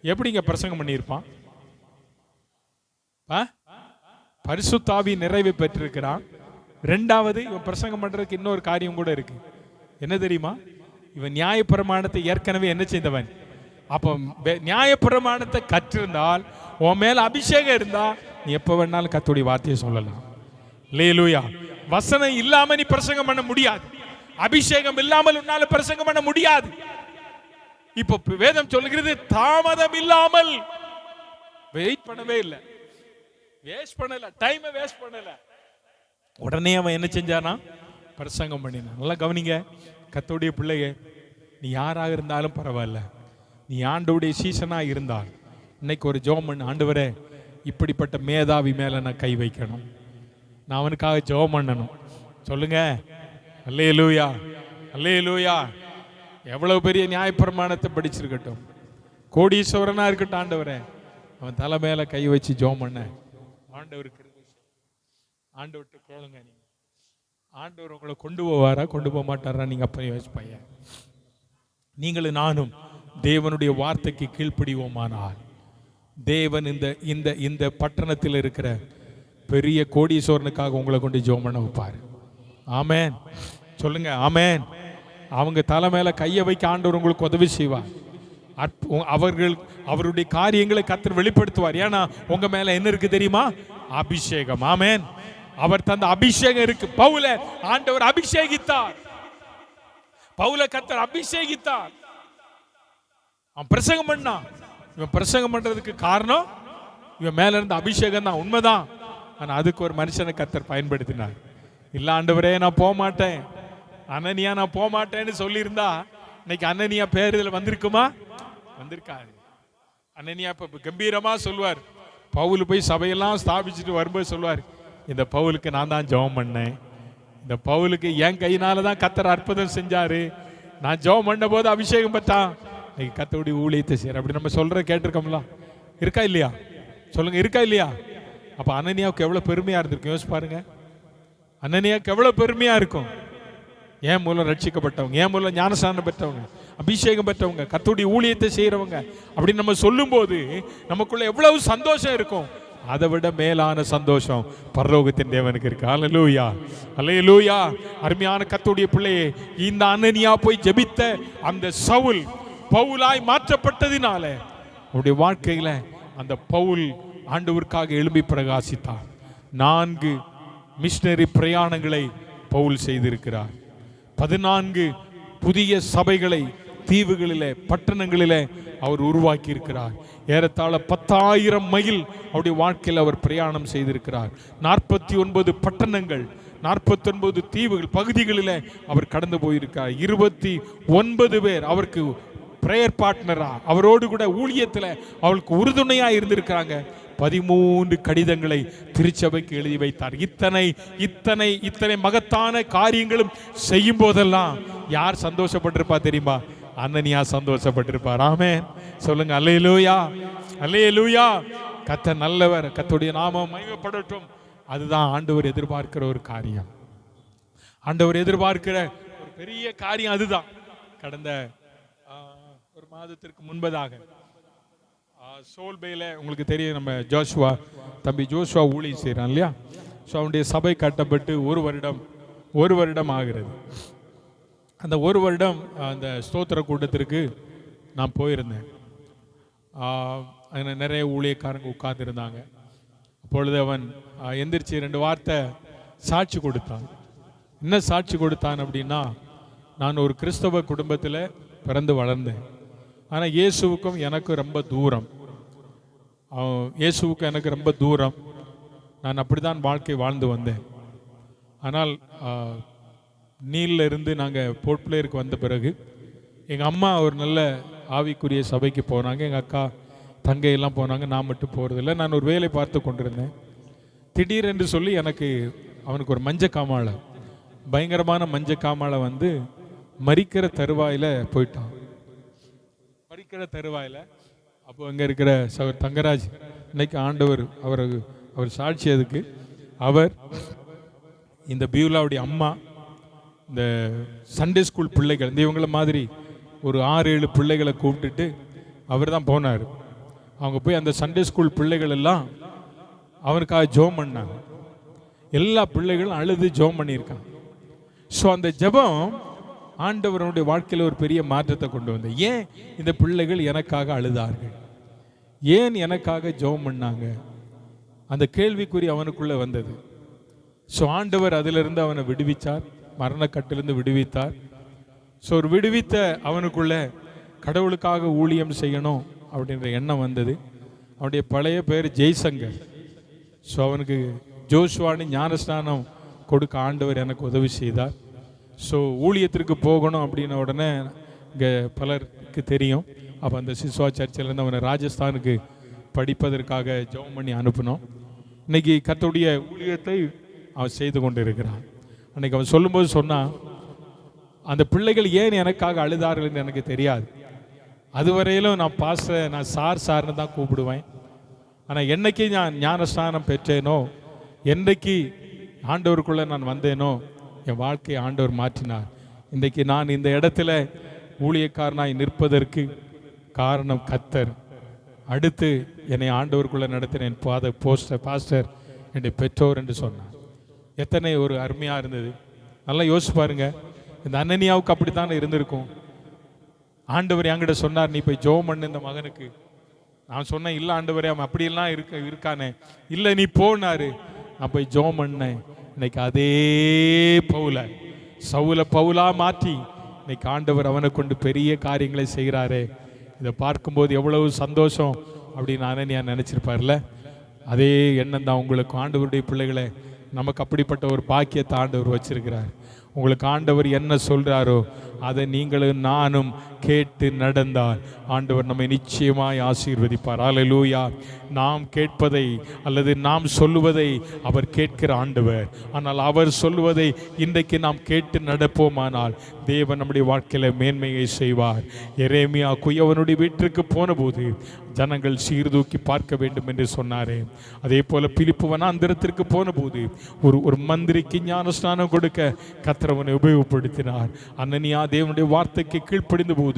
S1: எப்படிங்க பிரசங்கம் பண்ணியிருப்பான்? பரிசுத்த ஆவி நிறைவு பெற்றிருக்கிறான். ரெண்டாவது, இவன் பிரசங்கம் பண்றதுக்கு இன்னொரு காரியம் கூட இருக்கு. என்ன தெரியுமா? இவன் நியாயப்பிரமாணத்தை ஏற்கனவே என்ன செய்தவன். அப்போ நியாயப்பிரமாணத்தை கற்றிருந்தால், உன் மேல அபிஷேகம் இருந்தா, நீ எப்ப வேணாலும் கர்த்தருடைய வார்த்தையை சொல்லலாம். அல்லேலூயா. வசனம் இல்லாம நீ பிரசங்கம் பண்ண முடியாது. அபிஷேகம் இல்லாமல் உன்னால பிரசங்கம் பண்ண முடியாது. இப்போ வேதம் சொல்லுகிறது, தாமதம் இல்லாமல். வெயிட் பண்ணவே இல்லை, வேஸ்ட் பண்ணல, டைமை வேஸ்ட் பண்ணல. உடனே அவன் என்ன செஞ்சானா? பிரசங்கம் பண்ணினான். நல்லா கவனிங்க கர்த்தருடைய பிள்ளையே, நீ யாராக இருந்தாலும் பரவாயில்ல, நீ ஆண்டவருடைய சீசனாக இருந்தால் இன்னைக்கு ஒரு ஜெபம் பண்ணு. ஆண்டவரே, இப்படிப்பட்ட மேதாவி மேலே நான் கை வைக்கணும், நான் அவனுக்காக ஜெபம் பண்ணணும். சொல்லுங்க. அல்லேலூயா, அல்லேலூயா. எவ்வளவு பெரிய நியாயப்பிரமாணத்தை படிச்சிருக்கட்டும், கோடீஸ்வரனா இருக்கட்டும், ஆண்டவரே அவன் தலை மேல கை வச்சு ஜெபம் பண்ண ஆண்டவருக்கு ஆண்டவர்கிட்ட கேளுங்க. நீங்க ஆண்டவர் உங்களை கொண்டு போவாரா, கொண்டு போக மாட்டாரா? நீங்க அப்ப யோசிப்பைய. நீங்களும் நானும் தேவனுடைய வார்த்தைக்கு கீழ்ப்படிவோமானால், தேவன் இந்த இந்த இந்த பட்டணத்தில் இருக்கிற பெரிய கோடீஸ்வரனுக்காக உங்களை கொண்டு ஜெபம் பண்ண வைப்பாரு. ஆமென். சொல்லுங்க ஆமென். அவங்க தலை மேல கையை வைக்க ஆண்டவர் உங்களுக்கு உதவி செய்வார். அவருடைய காரியங்களை கர்த்தர் வெளிப்படுத்துவார். ஏன்னா உங்க மேல என்ன இருக்கு தெரியுமா? அபிஷேகம். ஆமென். அவர் தந்த அபிஷேகம் இருக்கு. பவுல ஆண்டவர் அபிஷேகித்தார், பவுல கர்த்தர் அபிஷேகித்தார். அவன் பிரசங்கம் பண்ணான். இவன் பிரசங்கம் பண்றதுக்கு காரணம் இவன் மேல இருந்த அபிஷேகம் தான், உண்மைதான். ஆனா அதுக்கு ஒரு மனுஷனை கர்த்தர் பயன்படுத்தினார். இல்ல ஆண்டவரே நான் போக மாட்டேன், அனனியா நான் போக மாட்டேன்னு சொல்லியிருந்தா இன்னைக்கு அனனியா பேர் இதுல வந்திருக்குமா? வந்திருக்காரு. அனனியா இப்ப கம்பீரமா சொல்லுவார். பவுல் போய் சபையெல்லாம் ஸ்தாபிச்சுட்டு வரும்போது சொல்லுவார், இந்த பவுலுக்கு நான் தான் ஜெபம் பண்ணேன், இந்த பவுலுக்கு என் கையினால தான் கர்த்தர் அற்புதம் செஞ்சாரு, நான் ஜெபம் பண்ண போது அபிஷேகம் பெற்றான், இன்னைக்கு கர்த்தருடைய ஊழியத்தை செய்யற. அப்படி நம்ம சொல்ற கேட்டிருக்கோம்ல, இருக்கா இல்லையா? சொல்லுங்க, இருக்கா இல்லையா? அப்ப அனனியாவுக்கு எவ்வளவு பெருமையா இருந்திருக்கும் யோசிச்சு பாருங்க. அனனியாவுக்கு எவ்வளவு பெருமையா இருக்கும். என் மூலம் ரட்சிக்கப்பட்டவங்க, என் மூலம் ஞானஸ்நானம் பெற்றவங்க, அபிஷேகம் பெற்றவங்க, கர்த்தருடைய ஊழியத்தை செய்யறவங்க அப்படின்னு நம்ம சொல்லும் போது நமக்குள்ள எவ்வளவு சந்தோஷம் இருக்கும். அதை விட மேலான சந்தோஷம் பரலோகத்தின் தேவனுக்கு இருக்கு. அல்லேலூயா, அல்லேலூயா. அருமையான கர்த்தருடைய பிள்ளையே, இந்த அனனியா போய் ஜெபித்த அந்த சவுல் பவுலாய் மாற்றப்பட்டதினால அவருடைய வாழ்க்கையில அந்த பவுல் ஆண்டவருக்காக எழும்பி பிரகாசித்தார். 4 மிஷனரி பிரயாணங்களை பவுல் செய்திருக்கிறார். 14 புதிய சபைகளை தீவுகளிலே பட்டணங்களிலே அவர் உருவாக்கி இருக்கிறார். ஏறத்தாழ 10,000 மைல் அவருடைய வாழ்க்கையில் அவர் பிரயாணம் செய்திருக்கிறார். 49 பட்டணங்கள், 49 தீவுகள் பகுதிகளிலே அவர் கடந்து போயிருக்கிறார். 29 பேர் அவருக்கு பிரேயர் பார்ட்னரா, அவரோடு கூட ஊழியத்தில் அவளுக்கு உறுதுணையா இருந்திருக்கிறாங்க. 13 கடிதங்களை திருச்சபைக்கு எழுதி வைத்தார். இத்தனை இத்தனை இத்தனை மகத்தான காரியங்களும் செய்யும் போதெல்லாம் யார் சந்தோஷப்பட்டிருப்பா தெரியுமா? அனனியா சந்தோஷப்பட்டிருப்பார். ஆமென். சொல்லுங்க அல்லேலூயா, அல்லேலூயா. கர்த்தர் நல்லவர், கர்த்தருடைய நாமம் மகிமைப்படட்டும். அதுதான் ஆண்டவர் எதிர்பார்க்கிற ஒரு காரியம். ஆண்டவர் எதிர்பார்க்கிற ஒரு பெரிய காரியம் அதுதான். கடந்த ஒரு மாதத்திற்கு முன்பதாக சோல்பேல உங்களுக்கு தெரியும், நம்ம ஜோஷுவா தம்பி ஜோஷுவா ஊழியம் செய்கிறான் இல்லையா? ஸோ அவனுடைய சபை கட்டப்பட்டு 1 வருடம் 1 வருடம் ஆகிறது. அந்த 1 வருடம் அந்த ஸ்தோத்திர கூட்டத்திற்கு நான் போயிருந்தேன். அங்கே நிறைய ஊழியக்காரங்க உட்கார்ந்துருந்தாங்க. அப்பொழுது அவன் எந்திரிச்சு 2 வார்த்தை சாட்சி கொடுத்தான். என்ன சாட்சி கொடுத்தான் அப்படின்னா, நான் ஒரு கிறிஸ்தவ குடும்பத்தில் பிறந்து வளர்ந்தேன். ஆனால் இயேசுவுக்கும் எனக்கு ரொம்ப தூரம். இயேசுவுக்கும் எனக்கு ரொம்ப தூரம். நான் அப்படி தான் வாழ்க்கை வாழ்ந்து வந்தேன். ஆனால் நீலில் இருந்து நாங்கள் போர்ட் பிளேயருக்கு வந்த பிறகு எங்கள் அம்மா ஒரு நல்ல ஆவிக்குரிய சபைக்கு போனாங்க. எங்கள் அக்கா தங்கையெல்லாம் போனாங்க. நான் மட்டும் போகிறதில்ல. நான் ஒரு வேலை பார்த்து கொண்டிருந்தேன். திடீரென்று சொல்லி எனக்கு அவனுக்கு ஒரு மஞ்சக்காமாலை, பயங்கரமான மஞ்சக்காமாலை வந்து மரிக்கிற தருவாயில் போயிட்டான். மரிக்கிற தருவாயில் அப்போ அங்கே இருக்கிற சகோதரர் தங்கராஜ், இன்னைக்கு ஆண்டவர் அவர் சாட்சி. அதுக்கு அவர் இந்த பியூலாவுடைய அம்மா இந்த சண்டே ஸ்கூல் பிள்ளைகள், இந்த இவங்கள மாதிரி ஒரு 6-7 பிள்ளைகளை கூப்பிட்டுட்டு அவர் தான் போனார். அவங்க போய் அந்த சண்டே ஸ்கூல் பிள்ளைகள் எல்லாம் அவனுக்காக ஜெபம் பண்ணாங்க. எல்லா பிள்ளைகளும் அழுது ஜெபம் பண்ணியிருக்காங்க. ஸோ அந்த ஜெபம் ஆண்டவருடைய வாழ்க்கையில் ஒரு பெரிய மாற்றத்தை கொண்டு வந்தது. ஏன் இந்த பிள்ளைகள் எனக்காக அழுதார்கள், ஏன் எனக்காக ஜெபம் பண்ணாங்க, அந்த கேள்விக்குறி அவனுக்குள்ளே வந்தது. ஸோ ஆண்டவர் அதிலிருந்து அவனை விடுவித்தார், மரணக்கட்டிலிருந்து விடுவித்தார். ஸோ ஒரு விடுவித்த அவனுக்குள்ள கடவுளுக்காக ஊழியம் செய்யணும் அப்படின்ற எண்ணம் வந்தது. அவனுடைய பழைய பேர் ஜெய்சங்கர். ஸோ அவனுக்கு ஜோஷுவானு ஞானஸ்நானம் கொடுக்க ஆண்டவர் எனக்கு உதவி செய்தார். ஸோ ஊழியத்திற்கு போகணும் அப்படின்ன உடனே இங்கே பலருக்கு தெரியும். அப்போ அந்த சிசுவா சர்ச்சிலேருந்து அவனை ராஜஸ்தானுக்கு படிப்பதற்காக ஜெபம் பண்ணி அனுப்பினோம். இன்னைக்கு கர்த்தருடைய ஊழியத்தை அவன் செய்து கொண்டு இருக்கிறான். அன்னைக்கு அவன் சொல்லும்போது சொன்னான், அந்த பிள்ளைகள் ஏன் எனக்காக அழுதார்கள் என்று எனக்கு தெரியாது. அதுவரையிலும் நான் சார்னு தான் கூப்பிடுவேன். ஆனால் என்னைக்கு நான் ஞானஸ்தானம் பெற்றேனோ, என்றைக்கு ஆண்டவருக்குள்ளே நான் வந்தேனோ, என் வாழ்க்கையை ஆண்டவர் மாற்றினார். இன்றைக்கு நான் இந்த இடத்துல ஊழியக்காரனாய் நிற்பதற்கு காரணம் கர்த்தர். அடுத்து என்னை ஆண்டவருக்குள்ளே நடத்தினேன் பாஸ்டர் என்னுடைய பெற்றோர் என்று சொன்னார். எத்தனை ஒரு அருமையாக இருந்தது. நல்லா யோசிச்சு பாருங்க. இந்த அனனியாவுக்கு அப்படித்தானே இருந்திருக்கும். ஆண்டவர் என்கிட்ட சொன்னார், நீ போய் ஜெபம் பண்ணு இந்த மகனுக்கு. நான் சொன்னேன், இல்லை ஆண்டவரே அவன் அப்படியெல்லாம் இருக்கானே. இல்லை நீ போனாரு. நான் போய் ஜெபம் பண்ணேன். இன்னைக்கு அதே சவுல பவுலா மாற்றி இன்னைக்கு ஆண்டவர் அவனை கொண்டு பெரிய காரியங்களை செய்கிறாரே. இதை பார்க்கும்போது எவ்வளவு சந்தோஷம் அப்படின்னு அனனியா நினைச்சிருப்பார்ல. அதே எண்ணம் தான் உங்களுக்கு. ஆண்டவருடைய பிள்ளைகளை, நமக்கு அப்படிப்பட்ட ஒரு பாக்கியத்தை ஆண்டவர் வச்சிருக்கிறார். உங்களுக்கு ஆண்டவர் என்ன சொல்றாரோ அதை நீங்களும் நானும் கேட்டு நடந்தால் ஆண்டவர் நம்மை நிச்சயமாய் ஆசீர்வதிப்பார். அல்லேலூயா. நாம் கேட்பதை அல்லது நாம் சொல்லுவதை அவர் கேட்கிற ஆண்டவர். ஆனால் அவர் சொல்லுவதை இன்றைக்கு நாம் கேட்டு நடப்போமானால் தேவன் நம்முடைய வாழ்க்கையில மேன்மையை செய்வார். எரேமியா குயவனுடைய வீட்டிற்கு போன போது ஜனங்கள் சீர்தூக்கி பார்க்க வேண்டும் என்று சொன்னாரே, அதே போல பிலிப்பு வனாந்திரத்திற்கு போன போது ஒரு மந்திரிக்கு ஞானஸ்நானம் கொடுக்க கர்த்தர் உபயோகப்படுத்தினார். அனனியா தேவனுடைய வார்த்தைக்கு கீழ்ப்படிந்த போது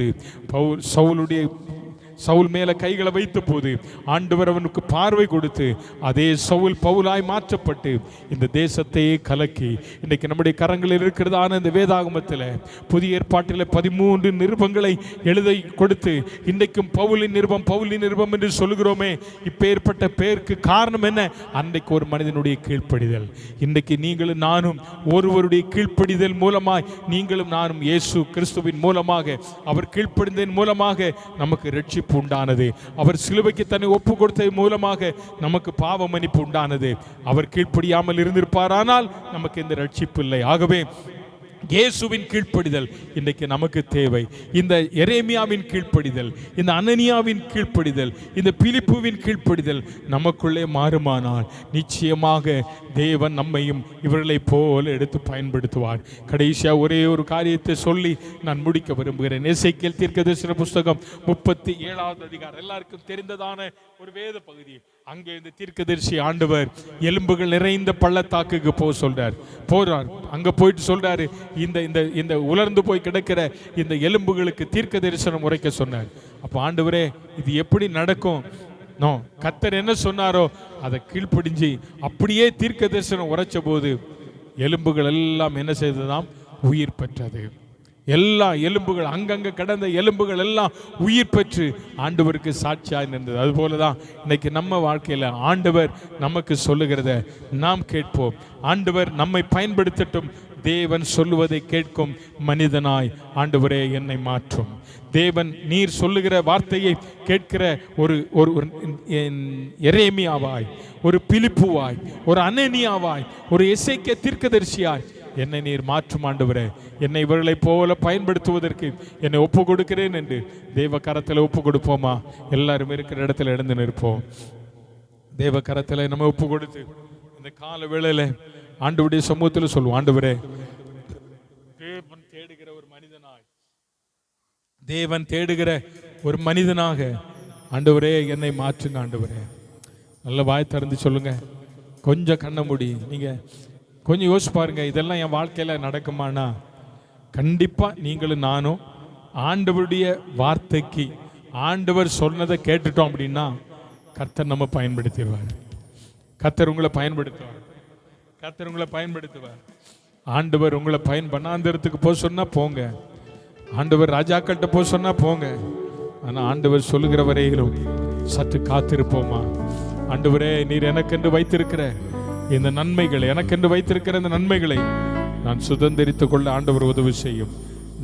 S1: சவுல் மேல கைகளை வைத்த போது ஆண்டவர் அவனுக்கு பார்வை கொடுத்து அதே சவுல் பவுலாய் மாற்றப்பட்டு இந்த தேசத்தையே கலக்கி இன்றைக்கு நம்முடைய கரங்களில் இருக்கிறதான இந்த வேதாகமத்தில் புதிய ஏற்பாட்டில் 13 நிருபங்களை எழுதி கொடுத்து இன்றைக்கும் பவுலின் நிருபம் என்று சொல்கிறோமே. இப்பேற்பட்ட பேருக்கு காரணம் என்ன? அன்றைக்கு ஒரு மனிதனுடைய கீழ்ப்படிதல். இன்றைக்கு நீங்களும் நானும் ஒருவருடைய கீழ்ப்படிதல் மூலமாய் நீங்களும் நானும் இயேசு கிறிஸ்துவின் மூலமாக அவர் கீழ்ப்படிந்ததன் மூலமாக நமக்கு ரட்சிப்பு உண்டானது. அவர் சிலுவைக்கு தன்னை ஒப்பு கொடுத்ததன் மூலமாக நமக்கு பாவ மன்னிப்பு உண்டானது. அவர் கீழ்ப்படியாமல் இருந்திருப்பாரானால் நமக்கு இந்த ரட்சிப்பு இல்லை. ஆகவே இயேசுவின் கீழ்ப்படிதல் இன்றைக்கு நமக்கு தேவை. இந்த எரேமியாவின் கீழ்ப்படிதல், இந்த அனனியாவின் கீழ்ப்படிதல், இந்த பிலிப்புவின் கீழ்ப்படிதல் நமக்குள்ளே மாறுமானால் நிச்சயமாக தேவன் நம்மையும் இவர்களை போல எடுத்து பயன்படுத்துவார். கடைசியாக ஒரே ஒரு காரியத்தை சொல்லி நான் முடிக்க விரும்புகிறேன். எசேக்கியேல் தீர்க்கதரிசன புஸ்தகம் 37வது அதிகாரம், எல்லாருக்கும் தெரிந்ததான ஒரு வேத பகுதி. அங்கே இந்த தீர்க்கதரிசி ஆண்டவர் எலும்புகள் நிறைந்த பள்ளத்தாக்குக்கு போறார். அங்க போயிட்டு சொல்றாரு, இந்த உலர்ந்து போய் கிடக்கிற இந்த எலும்புகளுக்கு தீர்க்க தரிசனம் உரைக்க சொன்னார். அப்போ ஆண்டவரே இது எப்படி நடக்கும்? கர்த்தர் என்ன சொன்னாரோ அதை கீழ்ப்படிஞ்சு அப்படியே தீர்க்க தரிசனம் உரைச்ச போது எலும்புகள் எல்லாம் என்ன செய்ததாம்? உயிர் பெற்றது. எல்லா எலும்புகள், அங்கங்க கடந்த எலும்புகள் எல்லாம் உயிர் பெற்று ஆண்டவருக்கு சாட்சியாக நின்றது. அதுபோலதான் இன்னைக்கு நம்ம வாழ்க்கையில ஆண்டவர் நமக்கு சொல்லுகிறத நாம் கேட்போம். ஆண்டவர் நம்மை பயன்படுத்தட்டும். தேவன் சொல்லுவதை கேட்கும் மனிதனாய் ஆண்டவரே என்னை மாற்றும். தேவன் நீர் சொல்லுகிற வார்த்தையை கேட்கிற ஒரு எரேமியாவாய், ஒரு பிலிப்புவாய், ஒரு அனனியாவாய், ஒரு எசேக்கியா தீர்க்கதரிசியாய் என்னை நீர் மாற்றும் ஆண்டவரே. என்னை இவர்களை போல பயன்படுத்துவதற்கு என்னை ஒப்பு கொடுக்கிறேன் என்று தேவ கரத்தில் ஒப்பு கொடுப்போமா? எல்லாரும் இருக்கிற இடத்துல எழுந்து நிற்போம். தேவ கரத்தில் நம்ம ஒப்பு கொடுத்து இந்த கால வேளையில ஆண்டவருடைய சமூகத்தில் சொல்லுவோம், ஆண்டவரே தேவன் தேடுகிற ஒரு மனிதனாய், தேவன் தேடுகிற ஒரு மனிதனாக ஆண்டவரே என்னை மாற்றுங்க ஆண்டவரே. நல்ல வாய் திறந்து சொல்லுங்க. கொஞ்சம் கண்ண மூடி நீங்க கொஞ்சம் யோசிச்சு பாருங்க, இதெல்லாம் என் வாழ்க்கையில நடக்குமானா? கண்டிப்பா நீங்களும் நானும் ஆண்டவருடைய வார்த்தைக்கு ஆண்டவர் சொன்னதை கேட்டுட்டோம் அப்படின்னா கர்த்தர் நம்ம பயன்படுத்திடுவார். கர்த்தர் உங்களை பயன்படுத்துவார். கர்த்தர் உங்களை பயன்படுத்துவார். ஆண்டவர் உங்களை பண்ணாந்திரத்துக்கு போக சொன்னா போங்க. ஆண்டவர் ராஜாக்கள்கிட்ட போக சொன்னா போங்க. ஆனால் ஆண்டவர் சொல்லுகிற வரையிலும் சற்று காத்திருப்போமா? ஆண்டவரே நீர் எனக்கென்று வைத்திருக்கிற இந்த நன்மைகளை, எனக்கென்று வைத்திருக்கிற இந்த நன்மைகளை நான் சுதந்திரித்துக் கொள்ள ஆண்டவர் உதவி செய்யும்.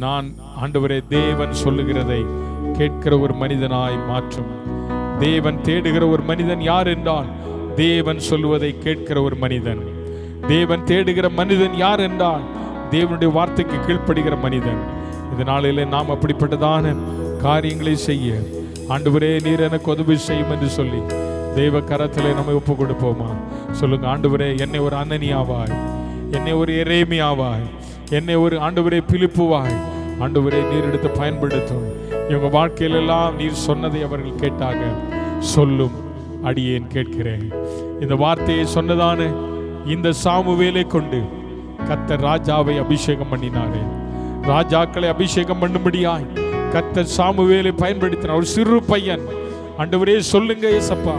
S1: நான் ஆண்டவரே தேவன் சொல்லுகிறதை கேட்கிற ஒரு மனிதனாய் மாற்றும். தேவன் தேடுகிற ஒரு மனிதன் யார் என்றால் தேவன் சொல்லுவதை கேட்கிற ஒரு மனிதன். தேவன் தேடுகிற மனிதன் யார் என்றால் தேவனுடைய வார்த்தைக்கு கீழ்ப்படுகிற மனிதன். இதனாலே நாம் அப்படிப்பட்டதான காரியங்களை செய்ய ஆண்டவரே நீர் எனக்கு உதவி செய்யும் என்று சொல்லி தெய்வ கரத்திலே நம்ம ஒப்பு கொடுப்போமா? சொல்லுங்க, ஆண்டவரே என்னை ஒரு அனனியாவாய், என்னை ஒரு எரேமியாவாய், என்னை ஒரு ஆண்டவரே பிலிப்புவாய் ஆண்டவரே நீர் எடுத்து பயன்படுத்தும். இவங்க வாழ்க்கையிலெல்லாம் நீர் சொன்னதை அவர்கள் கேட்டாங்க. சொல்லும் அடியேன் கேட்கிறேன். இந்த வார்த்தையை சொன்னதான இந்த சாமுவேலை கொண்டு கர்த்தர் ராஜாவை அபிஷேகம் பண்ணினாரே. ராஜாக்களை அபிஷேகம் பண்ணும்படியாய் கர்த்தர் சாமுவேலை பயன்படுத்தினார். ஒரு சிறு பையன் ஆண்டவரே சொல்லுங்க ஏசப்பா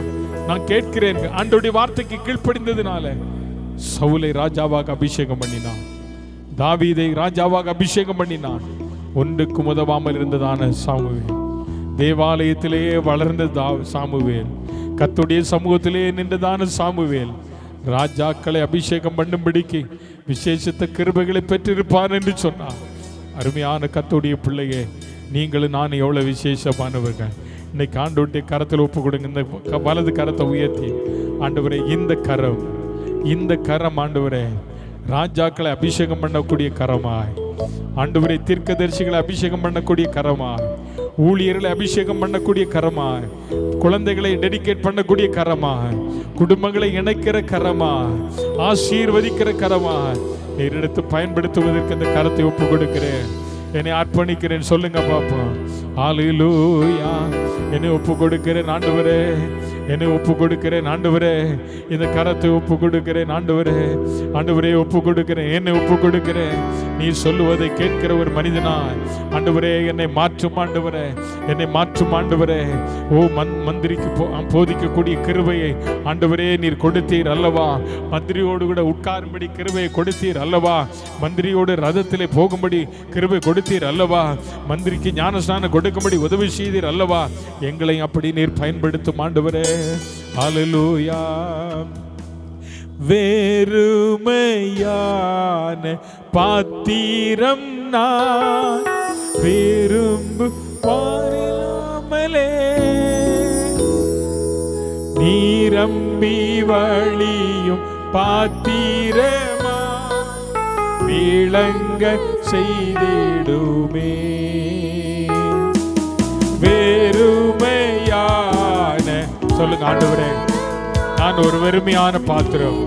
S1: நான் கேட்கிறேன். ஆண்டவருடைய வார்த்தைக்கு கீழ்ப்படிந்ததுனால சவுலை ராஜாவாக அபிஷேகம் பண்ணினான். தாவீதை ராஜாவாக அபிஷேகம் பண்ணினான். ஒன்றுக்கும் உதவாமல் இருந்ததான சாமுவேல் தேவாலயத்திலேயே வளர்ந்த சாமுவேல், கர்த்தருடைய சமூகத்திலே நின்றதான சாமுவேல் ராஜாக்களை அபிஷேகம் பண்ணும்படிக்கு விசேஷத்த கிருபைகளை பெற்றிருப்பான் என்று சொன்னார். அருமையான கர்த்தருடைய பிள்ளையே, நீங்களும் நான் எவ்வளவு விசேஷமானவர்கள். இன்னைக்கு ஆண்டவருடைய கரத்தில் ஒப்பு கொடுங்க. இந்த வலது கரத்தை உயர்த்தி ஆண்டவரே இந்த கரம் ஆண்டவரே ராஜாக்களை அபிஷேகம் பண்ணக்கூடிய கரமாய், ஆண்டவரே தீர்க்கதரிசிகளை அபிஷேகம் பண்ணக்கூடிய கரமாய், ஊழியர்களை அபிஷேகம் பண்ணக்கூடிய கரமாய், குழந்தைகளை டெடிகேட் பண்ணக்கூடிய கரமாய், குடும்பங்களை இணைக்கிற கரமாய், ஆசீர்வதிக்கிற கரமாய் நீர் எடுத்து பயன்படுத்துவதற்கு இந்த கரத்தை ஒப்பு கொடுக்கிறேன். என்னை அர்ப்பணிக்கிறேன். சொல்லுங்க பாப்போம். ஹல்லேலூயா. என்னை ஒப்பு கொடுக்கிறேன் ஆண்டவரே, என்னை ஒப்பு கொடுக்கிறேன் ஆண்டவரே, இந்த கரத்தை ஒப்பு கொடுக்கிறேன் ஆண்டவரே, ஆண்டவரே ஒப்பு கொடுக்கிறேன், என்னை ஒப்பு கொடுக்கிறேன். நீ சொல்லுவதை கேட்கிற ஒரு மனிதனாய் ஆண்டவரே என்னை மாற்றும் ஆண்டவரே, என்னை மாற்றும் ஆண்டவரே. ஓ மந்திரிக்கு போதிக்கக்கூடிய கிருபையை ஆண்டவரே நீர் கொடுத்தீர் அல்லவா? மந்திரியோடு கூட உட்காரும்படி கிருபையை கொடுத்தீர் அல்லவா? மந்திரியோடு ரதத்திலே போகும்படி கிருபை கொடுத்தீர் அல்லவா? மந்திரிக்கு ஞானஸ்நானம் கொடுக்கும்படி உதவி செய்தீர் அல்லவா? எங்களை அப்படி நீர் பயன்படுத்தும் ஆண்டவரே. ஹல்லேலூயா. வேறுமையான பாத்திரம் நான் விரும்பு பாரிலாமலே, நீரம்பி வழியும் பாத்திரமா விளங்க செய்திடுமே. வெறுமையான, சொல்லுங்க ஆண்டவரே, நான் ஒரு வெறுமையான பாத்திரம்.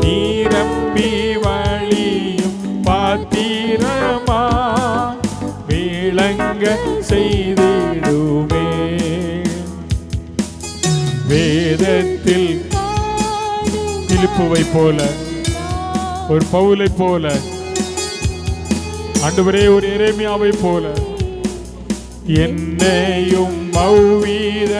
S1: நீரம்பி வழியும் பாத்திரமா விளங்க செய்திடுமே. வேதத்தில் பிலிப்புவை போல, ஒரு பவுலை போல ஆண்டவரே, ஒரு எரேமியாவை போல என்னையும் மௌவீத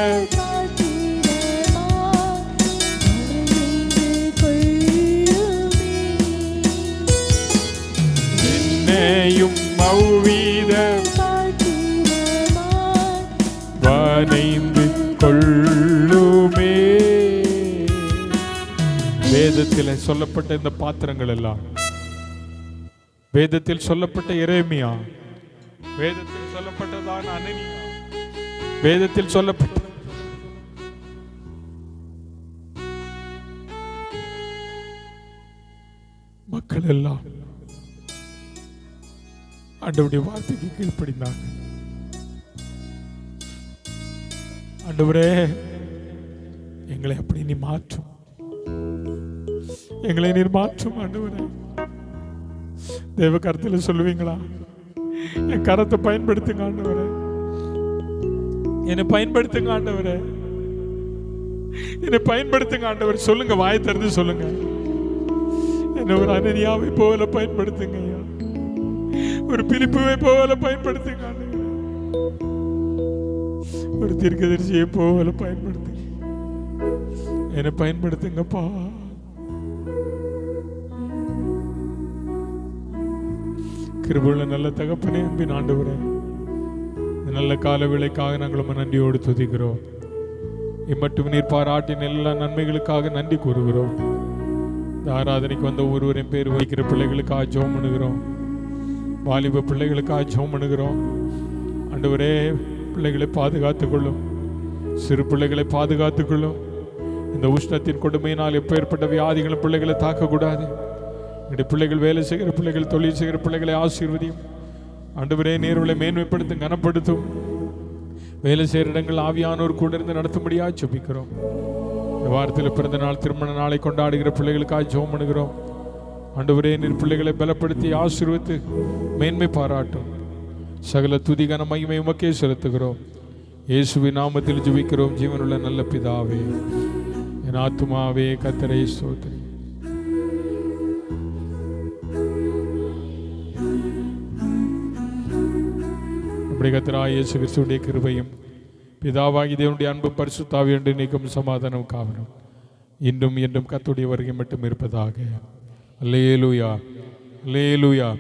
S1: என்னையும் அவ்வித வனைந்து கொள்ளுமே. வேதத்தில் சொல்லப்பட்ட இந்த பாத்திரங்கள் எல்லாம், வேதத்தில் சொல்லப்பட்ட எரேமியா, வேதத்தில் சொல்லப்பட்டதான அனனியா, வேதத்தில் சொல்லப்பட்ட மக்கள் எல்லாம் ஆண்டவருடைய வார்த்தைக்கு கீழ்ப்படிந்தாங்க. ஆண்டவரே, எங்களை அப்படி நீ மாற்றும், எங்களை நீர் மாற்றும். ஆண்டவரே, தேவ கருத்தில் சொல்லுவீங்களா? என் கரத்தை பயன்படுத்துங்க ஆண்டவரே, என்னை பயன்படுத்துங்க ஆண்டவரே, என்னை பயன்படுத்துங்க ஆண்டவர். சொல்லுங்க, வாயை திறந்து சொல்லுங்க. என்ன ஒரு அனனியாவை போல பயன்படுத்துங்க ஐயா, ஒரு பிலிப்புவை போல பயன்படுத்துங்க ஆண்டவரே, ஒரு தீர்க்கதரிசியை போல பயன்படுத்துங்க, என்னை பயன்படுத்துங்கப்பா. கிருபையுள்ள நல்ல தகப்பனே, அன்பின் ஆண்டவரே, இந்த நல்ல கால வேளைக்காக நாங்கள் நன்றியோடு துதிக்கிறோம். இம்மட்டும் நீர் பாராட்டின் எல்லா நன்மைகளுக்காக நன்றி கூறுகிறோம். இந்த ஆராதனைக்கு வந்த ஒருவரின் பேர் வைக்கிற பிள்ளைகளுக்காக ஜெபம் பண்ணுகிறோம். வாலிப பிள்ளைகளுக்காக ஜெபம் பண்ணுகிறோம். ஆண்டவரே, பிள்ளைகளை பாதுகாத்துக் கொள்ளும், சிறு பிள்ளைகளை பாதுகாத்துக் கொள்ளும். இந்த உஷ்ணத்தின் கொடுமையினால் எப்பேற்பட்ட வியாதிகளும் பிள்ளைகளை தாக்கக்கூடாது. என்னுடைய பிள்ளைகள், வேலை செய்கிற பிள்ளைகள், தொழில் செய்கிற பிள்ளைகளை ஆசீர்வதியும். ஆண்டவரே, நேர்களை மேன்மைப்படுத்தும், கனப்படுத்தும். வேலை செய்கிற இடங்கள் ஆவியானோர் கூட இருந்து நடத்தும்படியாக ஜெபிக்கிறோம். இந்த வாரத்தில் பிறந்த நாள், திருமண நாளை கொண்டாடுகிற பிள்ளைகளுக்காக ஜெபம் பண்ணுகிறோம். ஆண்டவரே, நீர் பிள்ளைகளை பலப்படுத்தி ஆசீர்வதித்து மேன்மை பாராட்டும். சகல துதி கன மகிமை உமக்கே செலுத்துகிறோம். இயேசுவின் நாமத்தில் ஜெபிக்கிறோம் ஜீவனுள்ள நல்ல பிதாவே. என் ஆத்துமாவே கர்த்தரை ஸ்தோத்திரி. நம்முடைய கர்த்தராகிய இயேசு கிறிஸ்துவின் கிருபையும் பிதாவாகிய தேவனுடைய அன்பு பரிசுத்த ஆவியுடைய நீக்கும் சமாதானம் காவலும் இன்றும் என்றும் கர்த்தருடைய வருகை மட்டும் இருப்பதாக. அல்லேலூயா, அல்லேலூயா.